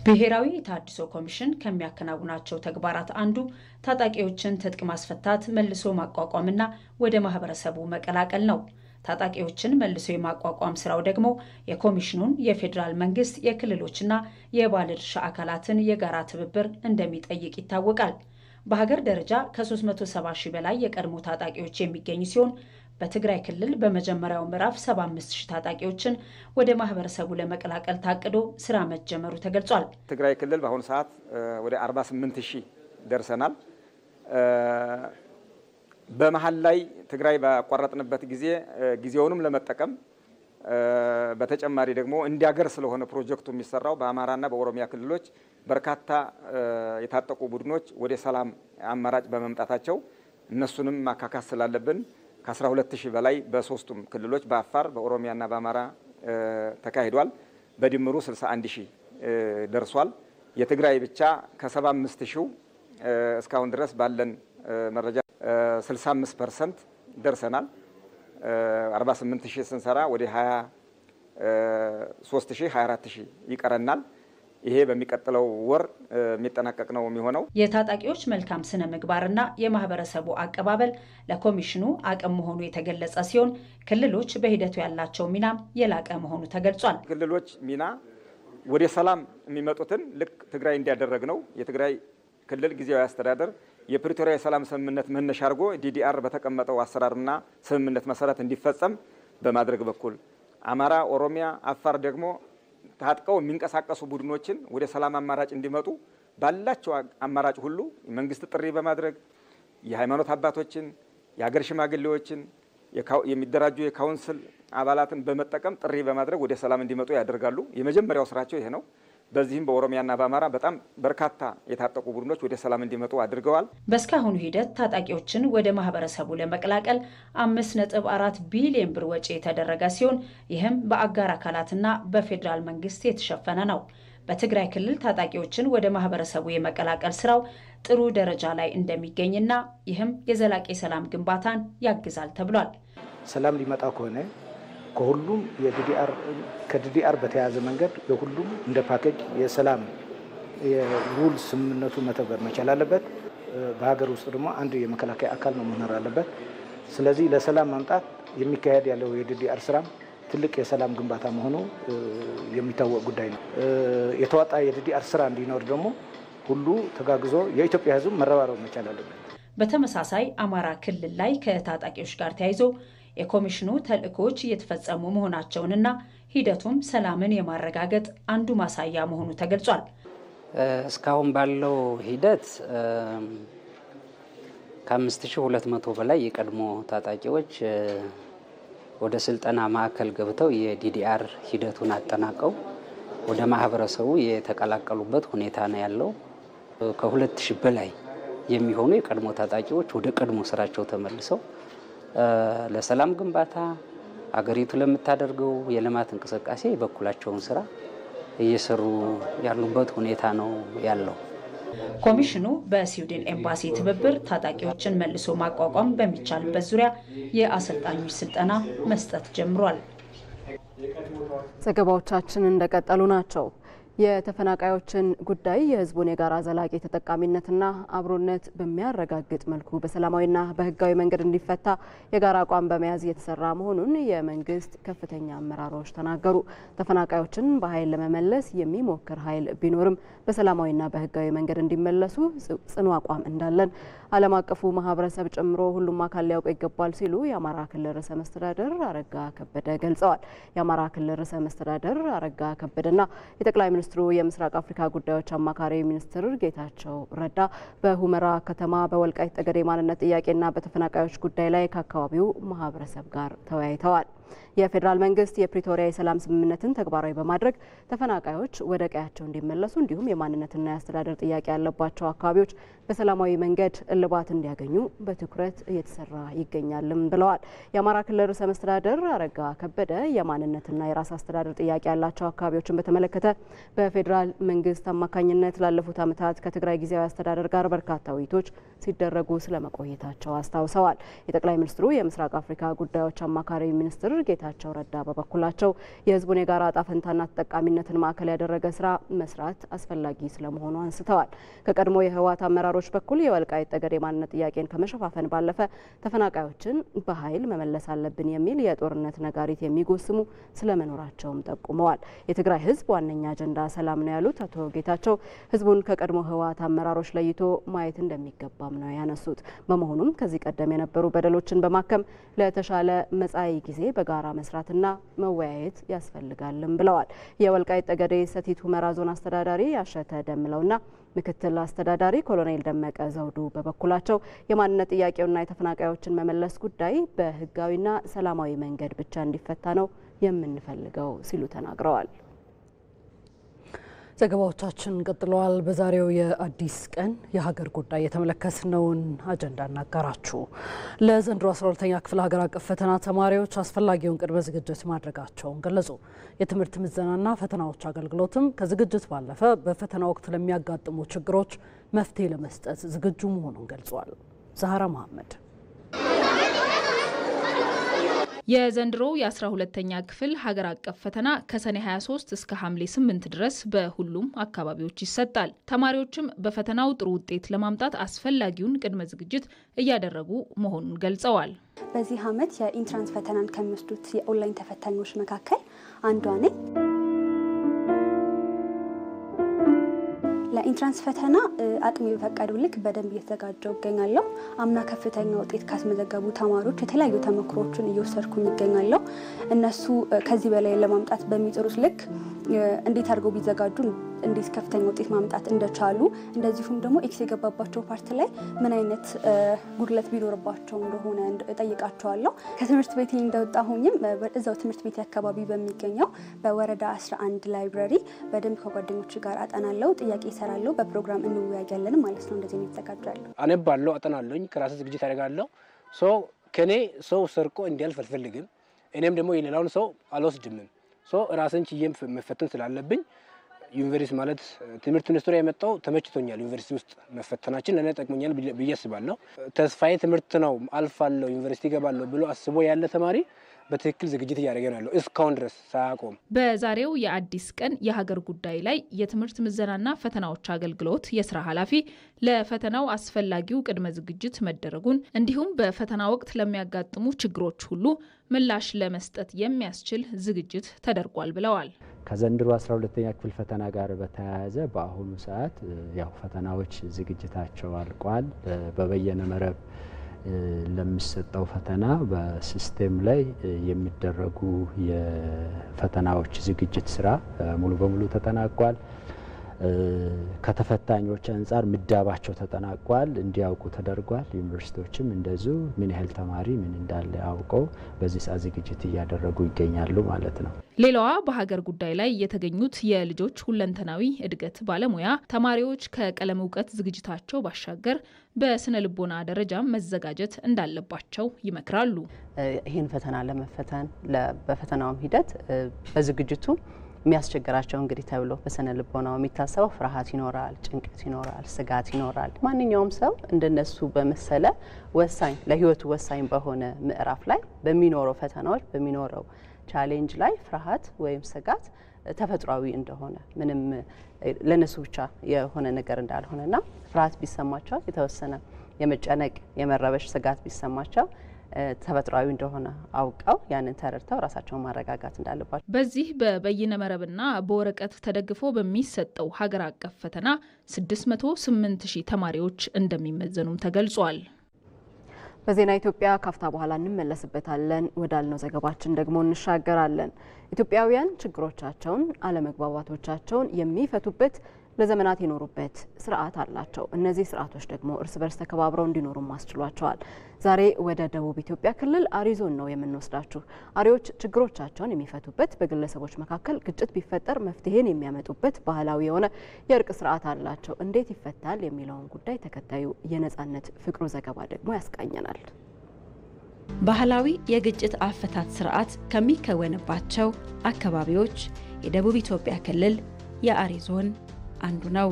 K: ብሔራዊ ተሃድሶ ኮሚሽን ከሚያከናውናቸው ተግባራት አንዱ ታጣቂዎችን ትጥቅ ማስፈታት፣ መልሶ ማቋቋምና ወደ ማህበረሰቡ መቀላቀል ነው። ታጣቂዎችን መልሶ የማቋቋም ስራው ደግሞ የኮሚሽኑን የፌዴራል መንግስት የክልሎችና የባለድርሻ አካላትን የጋራ ትብብር እንደሚጠይቅ ይታወቃል። በሀገር ደረጃ ከ370 ሺህ በላይ የቀድሞ ታጣቂዎች የሚገኙ ሲሆን በትግራይ ክልል በመጀመሪያው ምዕራፍ 75 ሺህ ታጣቂዎችን ወደ ማህበረሰቡ ለመቀላቀል ታቅዶ ስራ መጀመሩ ተገልጿል።
M: ትግራይ ክልል በአሁኑ ሰዓት ወደ 48 ሺህ ደርሰናል። በመሀል ላይ ትግራይ ባቋረጥንበት ጊዜውንም ለመጠቀም በተጨማሪ ደግሞ እንዲያገር ስለሆነ ፕሮጀክቱ የሚሰራው በአማራና በኦሮሚያ ክልሎች በርካታ የታጠቁ ቡድኖች ወደ ሰላም አማራጭ በመምጣታቸው እነሱንም ማካካስ ስላለብን ከ12000 በላይ በሶስቱም ክልሎች በአፋር በኦሮሚያና በአማራ ተካሂዷል። በድምሩ 61000 ደርሷል። የትግራይ ብቻ ከ75000 እስካሁን ድረስ ባለን መረጃ 65% ደርሰናል። 48000 ስንሰራ ወደ 23000 24000 ይቀረናል። ይሄ በሚቀጥለው ወር የሚጠናቀቅ ነው የሚሆነው።
K: የታጣቂዎች መልካም ስነ ምግባርና የማህበረሰቡ አቀባበል ለኮሚሽኑ አቅም መሆኑ የተገለጸ ሲሆን ክልሎች በሂደቱ ያላቸው ሚና የላቀ መሆኑ ተገልጿል።
M: ክልሎች ሚና ወደ ሰላም የሚመጡትን ልክ ትግራይ እንዲያደረግ ነው። የትግራይ ክልል ጊዜያዊ አስተዳደር የፕሪቶሪያ የሰላም ስምምነት መነሻ አድርጎ ዲዲአር በተቀመጠው አሰራርና ስምምነት መሰረት እንዲፈጸም በማድረግ በኩል አማራ፣ ኦሮሚያ፣ አፋር ደግሞ ታጥቀው የሚንቀሳቀሱ ቡድኖችን ወደ ሰላም አማራጭ እንዲመጡ ባላቸው አማራጭ ሁሉ መንግስት ጥሪ በማድረግ የሃይማኖት አባቶችን፣ የሀገር ሽማግሌዎችን፣ የሚደራጁ የካውንስል አባላትን በመጠቀም ጥሪ በማድረግ ወደ ሰላም እንዲመጡ ያደርጋሉ። የመጀመሪያው ስራቸው ይሄ ነው። በዚህም በኦሮሚያና በአማራ በጣም በርካታ የታጠቁ ቡድኖች ወደ ሰላም እንዲመጡ አድርገዋል።
K: በእስካሁኑ ሂደት ታጣቂዎችን ወደ ማህበረሰቡ ለመቀላቀል 5.4 ቢሊዮን ብር ወጪ የተደረገ ሲሆን ይህም በአጋር አካላትና በፌዴራል መንግስት የተሸፈነ ነው። በትግራይ ክልል ታጣቂዎችን ወደ ማህበረሰቡ የመቀላቀል ስራው ጥሩ ደረጃ ላይ እንደሚገኝና ይህም የዘላቂ ሰላም ግንባታን ያግዛል ተብሏል።
N: ሰላም ሊመጣ ከሆነ ከሁሉም ከዲዲአር በተያያዘ መንገድ የሁሉም እንደ ፓኬጅ የሰላም የውል ስምምነቱ መተግበር መቻል አለበት። በሀገር ውስጥ ደግሞ አንድ የመከላከያ አካል ነው መኖር አለበት። ስለዚህ ለሰላም ማምጣት የሚካሄድ ያለው የዲዲአር ስራም ትልቅ የሰላም ግንባታ መሆኑ የሚታወቅ ጉዳይ ነው። የተዋጣ የዲዲአር ስራ እንዲኖር ደግሞ ሁሉ ተጋግዞ የኢትዮጵያ ሕዝብ መረባረብ መቻል አለበት።
K: በተመሳሳይ አማራ ክልል ላይ ከታጣቂዎች ጋር ተያይዞ የኮሚሽኑ ተልእኮች እየተፈጸሙ መሆናቸውንና ሂደቱም ሰላምን የማረጋገጥ አንዱ ማሳያ መሆኑ ተገልጿል።
O: እስካሁን ባለው ሂደት ከ5200 በላይ የቀድሞ ታጣቂዎች ወደ ስልጠና ማዕከል ገብተው የዲዲአር ሂደቱን አጠናቀው ወደ ማህበረሰቡ የተቀላቀሉበት ሁኔታ ነው ያለው። ከ2000 በላይ የሚሆኑ የቀድሞ ታጣቂዎች ወደ ቀድሞ ስራቸው ተመልሰው ለሰላም ግንባታ አገሪቱ ለምታደርገው የልማት እንቅስቃሴ የበኩላቸውን ስራ እየሰሩ ያሉበት ሁኔታ ነው ያለው።
K: ኮሚሽኑ በስዊድን ኤምባሲ ትብብር ታጣቂዎችን መልሶ ማቋቋም በሚቻልበት ዙሪያ የአሰልጣኞች ስልጠና መስጠት ጀምሯል።
A: ዘገባዎቻችን እንደቀጠሉ ናቸው። የተፈናቃዮችን ጉዳይ የሕዝቡን የጋራ ዘላቂ ተጠቃሚነትና አብሮነት በሚያረጋግጥ መልኩ በሰላማዊና በሕጋዊ መንገድ እንዲፈታ የጋራ አቋም በመያዝ እየተሰራ መሆኑን የመንግስት ከፍተኛ አመራሮች ተናገሩ። ተፈናቃዮችን በኃይል ለመመለስ የሚሞክር ኃይል ቢኖርም በሰላማዊና በሕጋዊ መንገድ እንዲመለሱ ጽኑ አቋም እንዳለን ዓለም አቀፉ ማህበረሰብ ጨምሮ ሁሉም አካል ሊያውቅ ይገባል ሲሉ የአማራ ክልል ርዕሰ መስተዳደር አረጋ ከበደ ገልጸዋል። የአማራ ክልል ርዕሰ መስተዳደር አረጋ ከበደና የጠቅላይ ሚኒስትሩ የምስራቅ አፍሪካ ጉዳዮች አማካሪ ሚኒስትር ጌታቸው ረዳ በሁመራ ከተማ በወልቃይት ጠገዴ ማንነት ጥያቄና በተፈናቃዮች ጉዳይ ላይ ከአካባቢው ማህበረሰብ ጋር ተወያይተዋል። የፌዴራል መንግስት የፕሪቶሪያ የሰላም ስምምነትን ተግባራዊ በማድረግ ተፈናቃዮች ወደ ቀያቸው እንዲመለሱ እንዲሁም የማንነትና የአስተዳደር ጥያቄ ያለባቸው አካባቢዎች በሰላማዊ መንገድ እልባት እንዲያገኙ በትኩረት እየተሰራ ይገኛልም ብለዋል። የአማራ ክልል ርዕሰ መስተዳደር አረጋ ከበደ የማንነትና የራስ አስተዳደር ጥያቄ ያላቸው አካባቢዎችን በተመለከተ በፌዴራል መንግስት አማካኝነት ላለፉት ዓመታት ከትግራይ ጊዜያዊ አስተዳደር ጋር በርካታ ውይይቶች ሲደረጉ ስለመቆየታቸው አስታውሰዋል። የጠቅላይ ሚኒስትሩ የምስራቅ አፍሪካ ጉዳዮች አማካሪ ሚኒስትር ጌታቸው ረዳ በበኩላቸው የሕዝቡን የጋራ ዕጣ ፈንታና ተጠቃሚነትን ማዕከል ያደረገ ስራ መስራት አስፈላጊ ስለመሆኑ አንስተዋል። ከቀድሞ የህወሓት አመራሮች በኩል የወልቃይት ጠገዴ ማንነት ጥያቄን ከመሸፋፈን ባለፈ ተፈናቃዮችን በኃይል መመለስ አለብን የሚል የጦርነት ነጋሪት የሚጎስሙ ስለመኖራቸውም ጠቁመዋል። የትግራይ ሕዝብ ዋነኛ አጀንዳ ሰላም ነው ያሉት አቶ ጌታቸው ሕዝቡን ከቀድሞ ህወሓት አመራሮች ለይቶ ማየት እንደሚገባም አቋም ነው ያነሱት። በመሆኑም ከዚህ ቀደም የነበሩ በደሎችን በማከም ለተሻለ መጻኢ ጊዜ በጋራ መስራትና መወያየት ያስፈልጋልም ብለዋል። የወልቃይት ጠገዴ ሰቲት ሁመራ ዞን አስተዳዳሪ አሸተ ደምለውና ምክትል አስተዳዳሪ ኮሎኔል ደመቀ ዘውዱ በበኩላቸው የማንነት ጥያቄውና የተፈናቃዮችን መመለስ ጉዳይ በህጋዊና ሰላማዊ መንገድ ብቻ እንዲፈታ ነው የምንፈልገው ሲሉ ተናግረዋል።
B: ዘገባዎቻችን ቀጥለዋል። በዛሬው የአዲስ ቀን የሀገር ጉዳይ የተመለከትነውን አጀንዳ እናጋራችሁ። ለዘንድሮ 12ኛ ክፍል ሀገር አቀፍ ፈተና ተማሪዎች አስፈላጊውን ቅድመ ዝግጅት ማድረጋቸውን ገለጹ። የትምህርት ምዘናና ፈተናዎች አገልግሎትም ከዝግጅት ባለፈ በፈተና ወቅት ለሚያጋጥሙ ችግሮች መፍትሄ ለመስጠት ዝግጁ መሆኑን ገልጿል። ዛህራ መሐመድ
L: የዘንድሮው የ12ኛ ክፍል ሀገር አቀፍ ፈተና ከሰኔ 23 እስከ ሐምሌ 8 ድረስ በሁሉም አካባቢዎች ይሰጣል። ተማሪዎችም በፈተናው ጥሩ ውጤት ለማምጣት አስፈላጊውን ቅድመ ዝግጅት እያደረጉ መሆኑን ገልጸዋል።
P: በዚህ ዓመት የኢንትራንስ ፈተናን ከሚወስዱት የኦንላይን ተፈታኞች መካከል አንዷ ነኝ። ለኢንትራንስ ፈተና አቅሜ በፈቀደው ልክ በደንብ እየተዘጋጀው እገኛለሁ። አምና ከፍተኛ ውጤት ካስመዘገቡ ተማሪዎች የተለያዩ ተሞክሮችን እየወሰድኩኝ እገኛለሁ። እነሱ ከዚህ በላይ ለማምጣት በሚጥሩት ልክ እንዴት አድርገው ቢዘጋጁ እንዴት ከፍተኛ ውጤት ማምጣት እንደቻሉ፣ እንደዚሁም ደግሞ ኤክስ የገባባቸው ፓርት ላይ ምን አይነት ጉድለት ቢኖርባቸው እንደሆነ እጠይቃቸዋለሁ። ከትምህርት ቤት እንደወጣሁኝም እዛው ትምህርት ቤት አካባቢ በሚገኘው በወረዳ 11 ላይብረሪ በደንብ ከጓደኞች ጋር አጠናለሁ፣ ጥያቄ እሰራለሁ፣ በፕሮግራም እንወያያለን ማለት ነው። እንደዚህ ነው የተዘጋጃለሁ።
Q: አነባለሁ፣ አጠናለሁኝ፣ ከራሴ ዝግጅት አደርጋለሁ። ከኔ ሰው ሰርቆ እንዲያልፍ አልፈልግም። እኔም ደግሞ የሌላውን ሰው አልወስድምም። ራስን ችዬም መፈተን ስላለብኝ ዩኒቨርሲቲ ማለት ትምህርት ሚኒስቴር የመጣው ተመችቶኛል። ዩኒቨርሲቲ ውስጥ መፈተናችን ለኔ ጠቅሞኛል ብዬ አስባለሁ። ተስፋዬ ትምህርት ነው፣ አልፋለሁ፣ ዩኒቨርሲቲ እገባለሁ ብሎ አስቦ ያለ ተማሪ በትክክል ዝግጅት እያደረገ ነው ያለው እስካሁን ድረስ ሳያቆም።
L: በዛሬው የአዲስ ቀን የሀገር ጉዳይ ላይ የትምህርት ምዘናና ፈተናዎች አገልግሎት የስራ ኃላፊ ለፈተናው አስፈላጊው ቅድመ ዝግጅት መደረጉን እንዲሁም በፈተና ወቅት ለሚያጋጥሙ ችግሮች ሁሉ ምላሽ ለመስጠት የሚያስችል ዝግጅት ተደርጓል ብለዋል።
R: ከዘንድሮ 12ኛ ክፍል ፈተና ጋር በተያያዘ በአሁኑ ሰዓት ያው ፈተናዎች ዝግጅታቸው አልቋል። በበየነ መረብ ለሚሰጠው ፈተና በሲስተም ላይ የሚደረጉ የፈተናዎች ዝግጅት ስራ ሙሉ በሙሉ ተጠናቋል። ከተፈታኞች አንጻር ምዳባቸው ተጠናቋል፣ እንዲያውቁ ተደርጓል። ዩኒቨርሲቲዎችም እንደዚሁ ምን ያህል ተማሪ ምን እንዳለ አውቀው በዚህ ሰዓት ዝግጅት እያደረጉ ይገኛሉ ማለት ነው።
L: ሌላዋ በሀገር ጉዳይ ላይ የተገኙት የልጆች ሁለንተናዊ እድገት ባለሙያ ተማሪዎች ከቀለም እውቀት ዝግጅታቸው ባሻገር በስነ ልቦና ደረጃ መዘጋጀት እንዳለባቸው ይመክራሉ።
Y: ይህን ፈተና ለመፈተን በፈተናውም ሂደት በዝግጅቱ የሚያስቸግራቸው እንግዲህ ተብሎ በስነ ልቦናው የሚታሰበው ፍርሃት ይኖራል፣ ጭንቀት ይኖራል፣ ስጋት ይኖራል። ማንኛውም ሰው እንደነሱ በመሰለ ወሳኝ ለህይወቱ ወሳኝ በሆነ ምዕራፍ ላይ በሚኖረው ፈተናዎች በሚኖረው ቻሌንጅ ላይ ፍርሃት ወይም ስጋት ተፈጥሯዊ እንደሆነ ምንም ለነሱ ብቻ የሆነ ነገር እንዳልሆነና ፍርሃት ቢሰማቸው የተወሰነ የመጨነቅ የመረበሽ ስጋት ቢሰማቸው ተፈጥሯዊ እንደሆነ አውቀው ያንን ተረድተው ራሳቸውን ማረጋጋት እንዳለባቸው
L: በዚህ በበይነ መረብና በወረቀት ተደግፎ በሚሰጠው ሀገር አቀፍ ፈተና 608,000 ተማሪዎች እንደሚመዘኑም ተገልጿል።
A: በዜና ኢትዮጵያ ካፍታ በኋላ እንመለስበታለን። ወዳልነው ዘገባችን ደግሞ እንሻገራለን። ኢትዮጵያውያን ችግሮቻቸውን፣ አለመግባባቶቻቸውን የሚፈቱበት ለዘመናት የኖሩበት ስርዓት አላቸው። እነዚህ ስርዓቶች ደግሞ እርስ በርስ ተከባብረው እንዲኖሩ ማስችሏቸዋል። ዛሬ ወደ ደቡብ ኢትዮጵያ ክልል አሪ ዞን ነው የምንወስዳችሁ። አሪዎች ችግሮቻቸውን የሚፈቱበት፣ በግለሰቦች መካከል ግጭት ቢፈጠር መፍትሄን የሚያመጡበት ባህላዊ የሆነ የእርቅ ስርዓት አላቸው። እንዴት ይፈታል የሚለውን ጉዳይ ተከታዩ የነጻነት ፍቅሩ ዘገባ ደግሞ ያስቃኘናል።
K: ባህላዊ የግጭት አፈታት ስርዓት ከሚከወንባቸው አካባቢዎች የደቡብ ኢትዮጵያ ክልል የአሪ ዞን አንዱ ነው።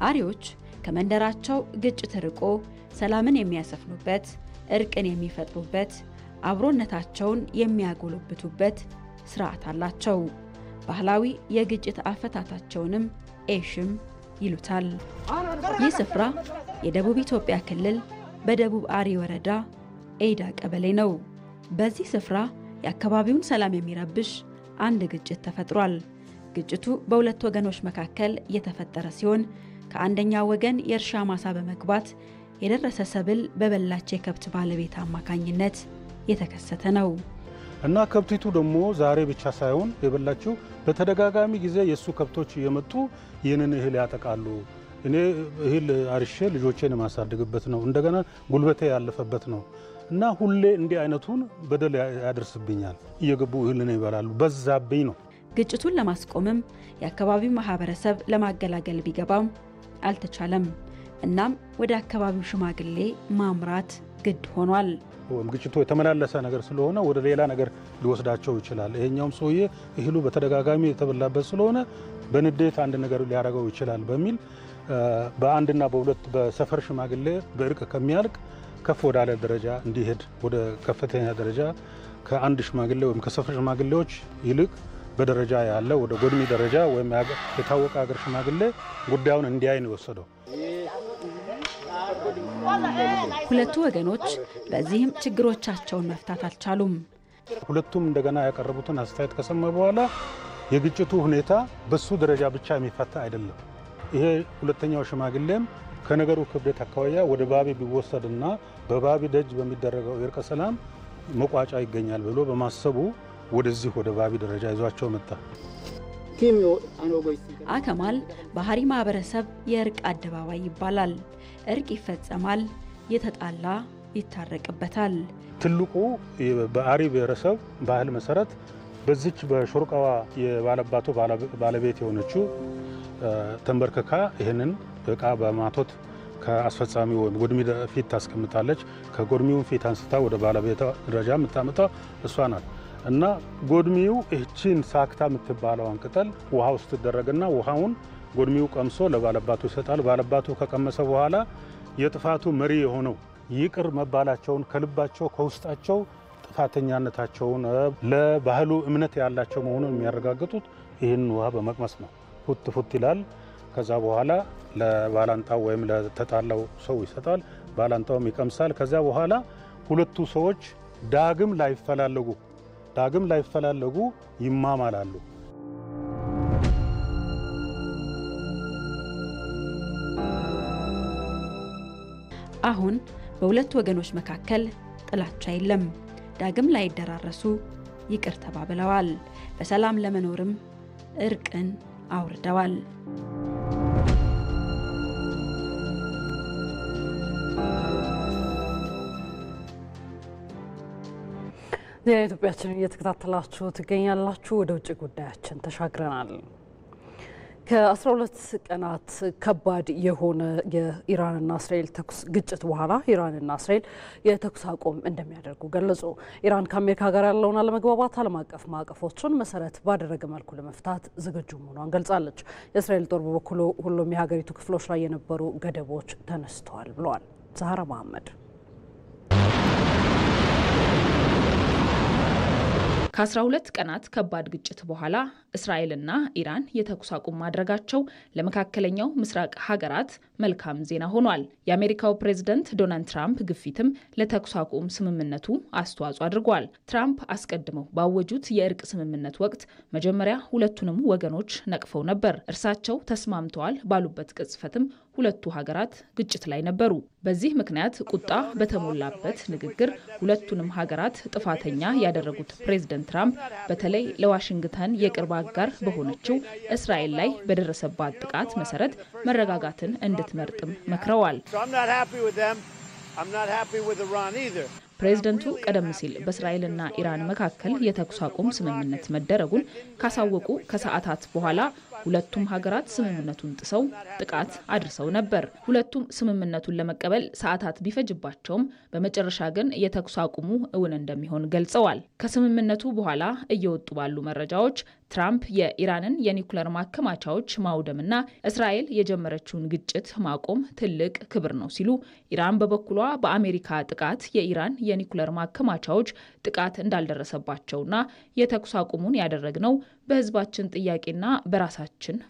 K: አሪዎች ከመንደራቸው ግጭት ርቆ ሰላምን የሚያሰፍኑበት፣ እርቅን የሚፈጥሩበት፣ አብሮነታቸውን የሚያጎለብቱበት ስርዓት አላቸው። ባህላዊ የግጭት አፈታታቸውንም ኤሽም ይሉታል። ይህ ስፍራ የደቡብ ኢትዮጵያ ክልል በደቡብ አሪ ወረዳ ኤዳ ቀበሌ ነው። በዚህ ስፍራ የአካባቢውን ሰላም የሚረብሽ አንድ ግጭት ተፈጥሯል። ግጭቱ በሁለት ወገኖች መካከል የተፈጠረ ሲሆን ከአንደኛው ወገን የእርሻ ማሳ በመግባት
C: የደረሰ ሰብል በበላች የከብት ባለቤት አማካኝነት የተከሰተ ነው
D: እና ከብቲቱ ደግሞ ዛሬ ብቻ ሳይሆን የበላችው በተደጋጋሚ ጊዜ የሱ ከብቶች እየመጡ ይህንን እህል ያጠቃሉ። እኔ እህል አርሼ ልጆቼን የማሳደግበት ነው፣ እንደገና ጉልበቴ ያለፈበት ነው እና ሁሌ እንዲህ አይነቱን በደል ያደርስብኛል። እየገቡ እህልን ይበላሉ፣ በዛብኝ ነው።
C: ግጭቱን ለማስቆምም የአካባቢው ማህበረሰብ ለማገላገል ቢገባም አልተቻለም። እናም ወደ አካባቢው ሽማግሌ ማምራት ግድ ሆኗል።
D: ግጭቱ የተመላለሰ ነገር ስለሆነ ወደ ሌላ ነገር ሊወስዳቸው ይችላል። ይሄኛውም ሰውዬ እህሉ በተደጋጋሚ የተበላበት ስለሆነ በንዴት አንድ ነገር ሊያደርገው ይችላል በሚል በአንድና በሁለት በሰፈር ሽማግሌ በእርቅ ከሚያልቅ ከፍ ወዳለ ደረጃ እንዲሄድ ወደ ከፍተኛ ደረጃ ከአንድ ሽማግሌ ወይም ከሰፈር ሽማግሌዎች ይልቅ በደረጃ ያለ ወደ ጎድሚ ደረጃ ወይም የታወቀ ሀገር ሽማግሌ ጉዳዩን እንዲያይ ነው የወሰደው።
C: ሁለቱ ወገኖች በዚህም ችግሮቻቸውን መፍታት አልቻሉም።
D: ሁለቱም እንደገና ያቀረቡትን አስተያየት ከሰማ በኋላ የግጭቱ ሁኔታ በሱ ደረጃ ብቻ የሚፈታ አይደለም። ይሄ ሁለተኛው ሽማግሌም ከነገሩ ክብደት አኳያ ወደ ባቢ ቢወሰድና በባቢ ደጅ በሚደረገው የእርቀ ሰላም መቋጫ ይገኛል ብሎ በማሰቡ ወደዚህ ወደ ባቢ ደረጃ ይዟቸው መጣ።
C: አከማል ባህሪ ማህበረሰብ የእርቅ አደባባይ ይባላል። እርቅ ይፈጸማል፣ የተጣላ ይታረቅበታል።
D: ትልቁ በአሪ ብሔረሰብ ባህል መሰረት በዚች በሾርቃዋ የባለባቱ ባለቤት የሆነችው ተንበርክካ ይህንን እቃ በማቶት ከአስፈጻሚ ጎድሚ ፊት ታስቀምጣለች። ከጎድሚው ፊት አንስታ ወደ ባለቤቷ ደረጃ የምታመጣው እሷ ናት እና ጎድሚው እቺን ሳክታ የምትባለውን ቅጠል ውሃ ውስጥ ትደረግና ውሃውን ጎድሚው ቀምሶ ለባለባቱ ይሰጣል። ባለባቱ ከቀመሰ በኋላ የጥፋቱ መሪ የሆነው ይቅር መባላቸውን ከልባቸው ከውስጣቸው ጥፋተኛነታቸውን ለባህሉ እምነት ያላቸው መሆኑን የሚያረጋግጡት ይህን ውሃ በመቅመስ ነው። ፉት ፉት ይላል። ከዛ በኋላ ለባላንጣው ወይም ለተጣላው ሰው ይሰጣል። ባላንጣውም ይቀምሳል። ከዛ በኋላ ሁለቱ ሰዎች ዳግም ላይፈላለጉ ይማማላሉ።
C: አሁን በሁለቱ ወገኖች መካከል ጥላቻ የለም። ዳግም ላይደራረሱ ይቅር ተባብለዋል። በሰላም ለመኖርም እርቅን አውርደዋል።
B: የኢትዮጵያችንን እየተከታተላችሁ ትገኛላችሁ። ወደ ውጭ ጉዳያችን ተሻግረናል። ከ12 ቀናት ከባድ የሆነ የኢራንና እስራኤል ተኩስ ግጭት በኋላ ኢራንና እስራኤል የተኩስ አቁም እንደሚያደርጉ ገለጹ። ኢራን ከአሜሪካ ጋር ያለውን አለመግባባት ዓለም አቀፍ ማዕቀፎችን መሰረት ባደረገ መልኩ ለመፍታት ዝግጁ መሆኗን ገልጻለች። የእስራኤል ጦር በበኩሉ ሁሉም የሀገሪቱ ክፍሎች ላይ የነበሩ ገደቦች ተነስተዋል ብለዋል። ዛህራ መሐመድ
L: ከ12 ቀናት ከባድ ግጭት በኋላ እስራኤልና ኢራን የተኩስ አቁም ማድረጋቸው ለመካከለኛው ምስራቅ ሀገራት መልካም ዜና ሆኗል። የአሜሪካው ፕሬዝደንት ዶናልድ ትራምፕ ግፊትም ለተኩስ አቁም ስምምነቱ አስተዋጽኦ አድርጓል። ትራምፕ አስቀድመው ባወጁት የእርቅ ስምምነት ወቅት መጀመሪያ ሁለቱንም ወገኖች ነቅፈው ነበር። እርሳቸው ተስማምተዋል ባሉበት ቅጽበትም ሁለቱ ሀገራት ግጭት ላይ ነበሩ። በዚህ ምክንያት ቁጣ በተሞላበት ንግግር ሁለቱንም ሀገራት ጥፋተኛ ያደረጉት ፕሬዝደንት ትራምፕ በተለይ ለዋሽንግተን የቅርብ አጋር በሆነችው እስራኤል ላይ በደረሰባት ጥቃት መሰረት መረጋጋትን እንድትመርጥም መክረዋል። ፕሬዝደንቱ ቀደም ሲል በእስራኤልና ኢራን መካከል የተኩስ አቁም ስምምነት መደረጉን ካሳወቁ ከሰዓታት በኋላ ሁለቱም ሀገራት ስምምነቱን ጥሰው ጥቃት አድርሰው ነበር። ሁለቱም ስምምነቱን ለመቀበል ሰዓታት ቢፈጅባቸውም በመጨረሻ ግን የተኩስ አቁሙ እውን እንደሚሆን ገልጸዋል። ከስምምነቱ በኋላ እየወጡ ባሉ መረጃዎች ትራምፕ የኢራንን የኒውክሌር ማከማቻዎች ማውደምና እስራኤል የጀመረችውን ግጭት ማቆም ትልቅ ክብር ነው ሲሉ፣ ኢራን በበኩሏ በአሜሪካ ጥቃት የኢራን የኒውክሌር ማከማቻዎች ጥቃት እንዳልደረሰባቸውና የተኩስ አቁሙን ያደረግነው በሕዝባችን ጥያቄና በራሳችን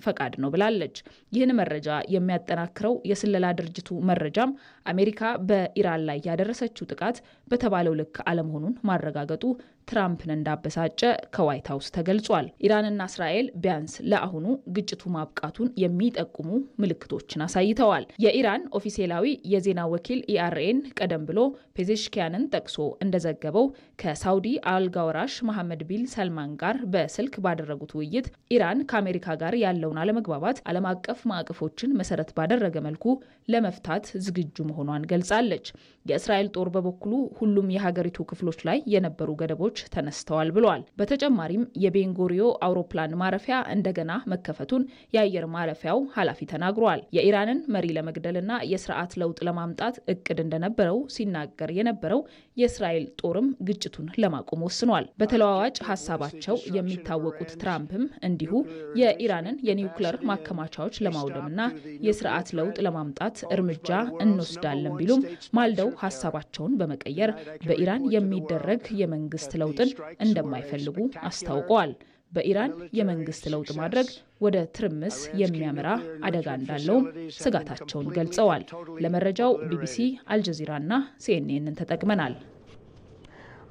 L: ፈቃድ ነው ብላለች። ይህን መረጃ የሚያጠናክረው የስለላ ድርጅቱ መረጃም አሜሪካ በኢራን ላይ ያደረሰችው ጥቃት በተባለው ልክ አለመሆኑን ማረጋገጡ ትራምፕን እንዳበሳጨ ከዋይት ሀውስ ተገልጿል። ኢራንና እስራኤል ቢያንስ ለአሁኑ ግጭቱ ማብቃቱን የሚጠቁሙ ምልክቶችን አሳይተዋል። የኢራን ኦፊሴላዊ የዜና ወኪል ኢአርኤን ቀደም ብሎ ፔዜሽኪያንን ጠቅሶ እንደዘገበው ከሳውዲ አልጋወራሽ መሐመድ ቢን ሰልማን ጋር በስልክ ባደረጉት ውይይት ኢራን ከአሜሪካ ጋር ያለውን አለመግባባት ዓለም አቀፍ ማዕቀፎችን መሰረት ባደረገ መልኩ ለመፍታት ዝግጁ መሆኗን ገልጻለች። የእስራኤል ጦር በበኩሉ ሁሉም የሀገሪቱ ክፍሎች ላይ የነበሩ ገደቦች ተነስተዋል ብለዋል። በተጨማሪም የቤንጎሪዮ አውሮፕላን ማረፊያ እንደገና መከፈቱን የአየር ማረፊያው ኃላፊ ተናግሯል። የኢራንን መሪ ለመግደልና የስርዓት ለውጥ ለማምጣት እቅድ እንደነበረው ሲናገር የነበረው የእስራኤል ጦርም ግጭቱን ለማቆም ወስኗል። በተለዋዋጭ ሀሳባቸው የሚታወቁት ትራምፕም እንዲሁ የኢራንን የኒውክለር ማከማቻዎች ለማውደምና የስርዓት ለውጥ ለማምጣት እርምጃ እንወስዳለን ቢሉም ማልደው ሀሳባቸውን በመቀየር በኢራን የሚደረግ የመንግስት ለውጥን እንደማይፈልጉ አስታውቀዋል። በኢራን የመንግስት ለውጥ ማድረግ ወደ ትርምስ የሚያመራ አደጋ እንዳለውም ስጋታቸውን ገልጸዋል። ለመረጃው ቢቢሲ፣ አልጀዚራና ሲኤንኤንን ተጠቅመናል።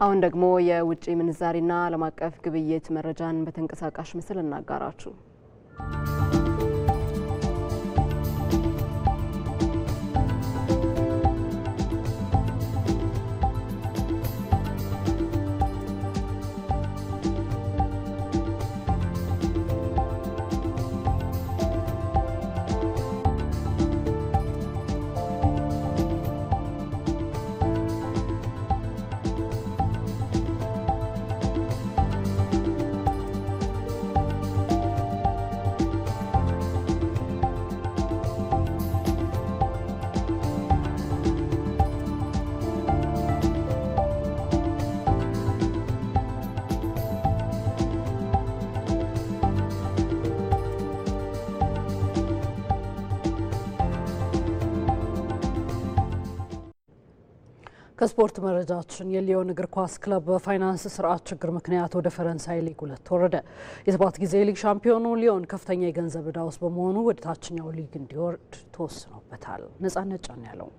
A: አሁን ደግሞ የውጭ ምንዛሪና ዓለም አቀፍ ግብይት መረጃን በተንቀሳቃሽ ምስል እናጋራችሁ።
B: ከስፖርት መረጃችን የሊዮን እግር ኳስ ክለብ በፋይናንስ ስርዓት ችግር ምክንያት ወደ ፈረንሳይ ሊግ 2 ወረደ። የ7 ጊዜ ሊግ ሻምፒዮኑ ሊዮን ከፍተኛ የገንዘብ ዕዳ ውስጥ በመሆኑ ወደ ታችኛው ሊግ እንዲወርድ ተወስኖበታል። ነጻነት ጫን ያለው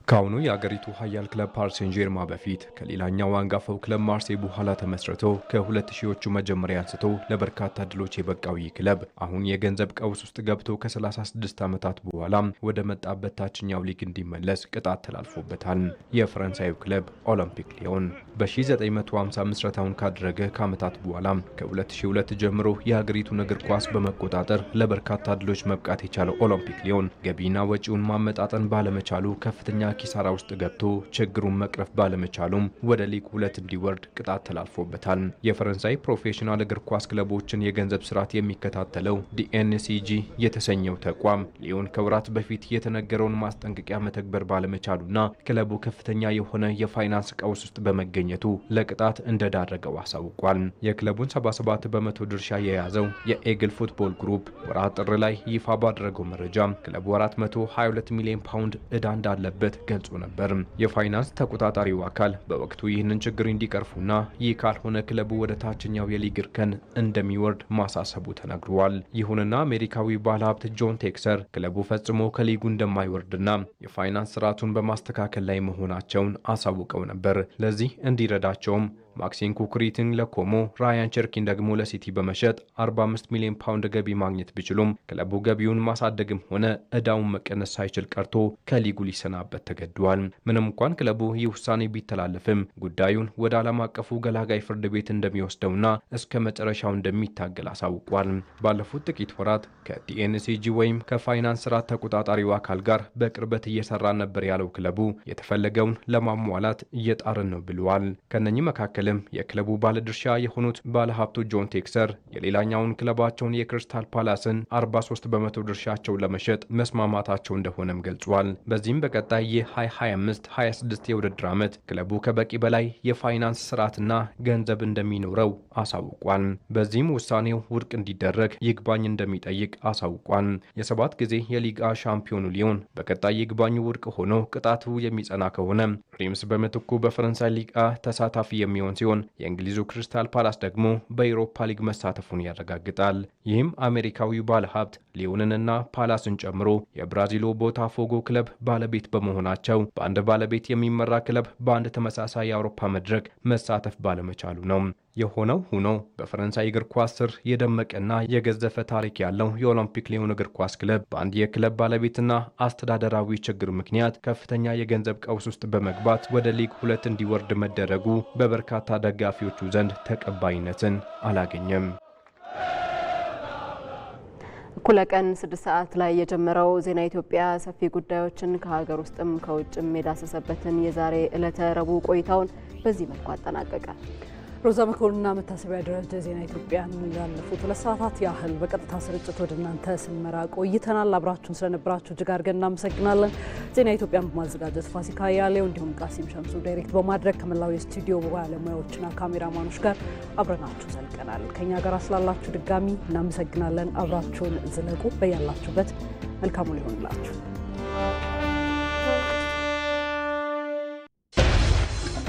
S: ከአሁኑ የአገሪቱ ሀያል ክለብ ፓሪስ ሴን ጀርማ በፊት ከሌላኛው አንጋፋው ክለብ ማርሴይ በኋላ ተመስርቶ ከ2000ዎቹ መጀመሪያ አንስቶ ለበርካታ ድሎች የበቃው ይህ ክለብ አሁን የገንዘብ ቀውስ ውስጥ ገብቶ ከ36 ዓመታት በኋላ ወደ መጣበት ታችኛው ሊግ እንዲመለስ ቅጣት ተላልፎበታል። የፈረንሳዩ ክለብ ኦሎምፒክ ሊዮን በ1950 ምስረታውን ካደረገ ከዓመታት በኋላ ከ2002 ጀምሮ የሀገሪቱን እግር ኳስ በመቆጣጠር ለበርካታ ድሎች መብቃት የቻለው ኦሎምፒክ ሊዮን ገቢና ወጪውን ማመጣጠን ባለመቻሉ ከፍተኛ ኪሳራ ውስጥ ገብቶ ችግሩን መቅረፍ ባለመቻሉም ወደ ሊግ 2 እንዲወርድ ቅጣት ተላልፎበታል። የፈረንሳይ ፕሮፌሽናል እግር ኳስ ክለቦችን የገንዘብ ስርዓት የሚከታተለው ዲኤንሲጂ የተሰኘው ተቋም ሊዮን ከወራት በፊት የተነገረውን ማስጠንቀቂያ መተግበር ባለመቻሉና ክለቡ ከፍተኛ የሆነ የፋይናንስ ቀውስ ውስጥ በመገኘቱ ለቅጣት እንደዳረገው አሳውቋል። የክለቡን 77 በመቶ ድርሻ የያዘው የኤግል ፉትቦል ግሩፕ ወርሃ ጥር ላይ ይፋ ባደረገው መረጃ ክለቡ 422 ሚሊዮን ፓውንድ ዕዳ እንዳለበት ገልጾ ነበር። የፋይናንስ ተቆጣጣሪው አካል በወቅቱ ይህንን ችግር እንዲቀርፉና ይህ ካልሆነ ክለቡ ወደ ታችኛው የሊግ እርከን እንደሚወርድ ማሳሰቡ ተነግሯል። ይሁንና አሜሪካዊ ባለሀብት ጆን ቴክሰር ክለቡ ፈጽሞ ከሊጉ እንደማይወርድና የፋይናንስ ስርዓቱን በማስተካከል ላይ መሆናቸውን አሳውቀው ነበር። ለዚህ እንዲረዳቸውም ማክሲም ኩክሪትን ለኮሞ ራያን ቸርኪን ደግሞ ለሲቲ በመሸጥ 45 ሚሊዮን ፓውንድ ገቢ ማግኘት ቢችሉም ክለቡ ገቢውን ማሳደግም ሆነ ዕዳውን መቀነስ ሳይችል ቀርቶ ከሊጉ ሊሰናበት ተገዷል። ምንም እንኳን ክለቡ ይህ ውሳኔ ቢተላለፍም ጉዳዩን ወደ ዓለም አቀፉ ገላጋይ ፍርድ ቤት እንደሚወስደውና እስከ መጨረሻው እንደሚታገል አሳውቋል። ባለፉት ጥቂት ወራት ከዲኤንሲጂ ወይም ከፋይናንስ ስርዓት ተቆጣጣሪው አካል ጋር በቅርበት እየሰራ ነበር ያለው ክለቡ የተፈለገውን ለማሟላት እየጣርን ነው ብለዋል። ከነኚህ መካከል የክለቡ ባለድርሻ የሆኑት ባለሀብቱ ጆን ቴክሰር የሌላኛውን ክለባቸውን የክሪስታል ፓላስን 43 በመቶ ድርሻቸው ለመሸጥ መስማማታቸው እንደሆነም ገልጿል። በዚህም በቀጣይ የ2025-26 የውድድር ዓመት ክለቡ ከበቂ በላይ የፋይናንስ ስርዓትና ገንዘብ እንደሚኖረው አሳውቋል። በዚህም ውሳኔው ውድቅ እንዲደረግ ይግባኝ እንደሚጠይቅ አሳውቋል። የ7 ጊዜ የሊጋ ሻምፒዮኑ ሊዮን በቀጣይ ይግባኙ ውድቅ ሆኖ ቅጣቱ የሚጸና ከሆነ ሪምስ በምትኩ በፈረንሳይ ሊጋ ተሳታፊ የሚሆን ሲሆን የእንግሊዙ ክሪስታል ፓላስ ደግሞ በዩሮፓ ሊግ መሳተፉን ያረጋግጣል። ይህም አሜሪካዊው ባለሀብት ሊዮንንና ፓላስን ጨምሮ የብራዚሉ ቦታፎጎ ክለብ ባለቤት በመሆናቸው በአንድ ባለቤት የሚመራ ክለብ በአንድ ተመሳሳይ የአውሮፓ መድረክ መሳተፍ ባለመቻሉ ነው። የሆነው ሆኖ በፈረንሳይ እግር ኳስ ስር የደመቀና የገዘፈ ታሪክ ያለው የኦሎምፒክ ሊዮን እግር ኳስ ክለብ በአንድ የክለብ ባለቤትና አስተዳደራዊ ችግር ምክንያት ከፍተኛ የገንዘብ ቀውስ ውስጥ በመግባት ወደ ሊግ 2 እንዲወርድ መደረጉ በበርካታ ደጋፊዎቹ ዘንድ ተቀባይነትን አላገኘም።
A: እኩለ ቀን 6 ሰዓት ላይ የጀመረው ዜና ኢትዮጵያ ሰፊ ጉዳዮችን ከሀገር ውስጥም ከውጭም የዳሰሰበትን የዛሬ ዕለተ ረቡዕ ቆይታውን በዚህ መልኩ አጠናቀቀ።
B: ሮዛ መኮንንና መታሰቢያ ደረጃ ዜና ኢትዮጵያን ላለፉት 2 ሰዓታት ያህል በቀጥታ ስርጭት ወደ እናንተ ስንመራ ቆይተናል። አብራችሁን ስለነበራችሁ እጅግ አድርገን እናመሰግናለን። ዜና ኢትዮጵያን በማዘጋጀት ፋሲካ ያሌው እንዲሁም ቃሲም ሸምሱ ዳይሬክት በማድረግ ከመላው የስቱዲዮ ባለሙያዎችና ካሜራማኖች ጋር አብረናችሁ ዘልቀናል። ከኛ ጋር ስላላችሁ ድጋሚ እናመሰግናለን። አብራችሁን ዝለቁ። በያላችሁበት መልካሙ ሊሆንላችሁ።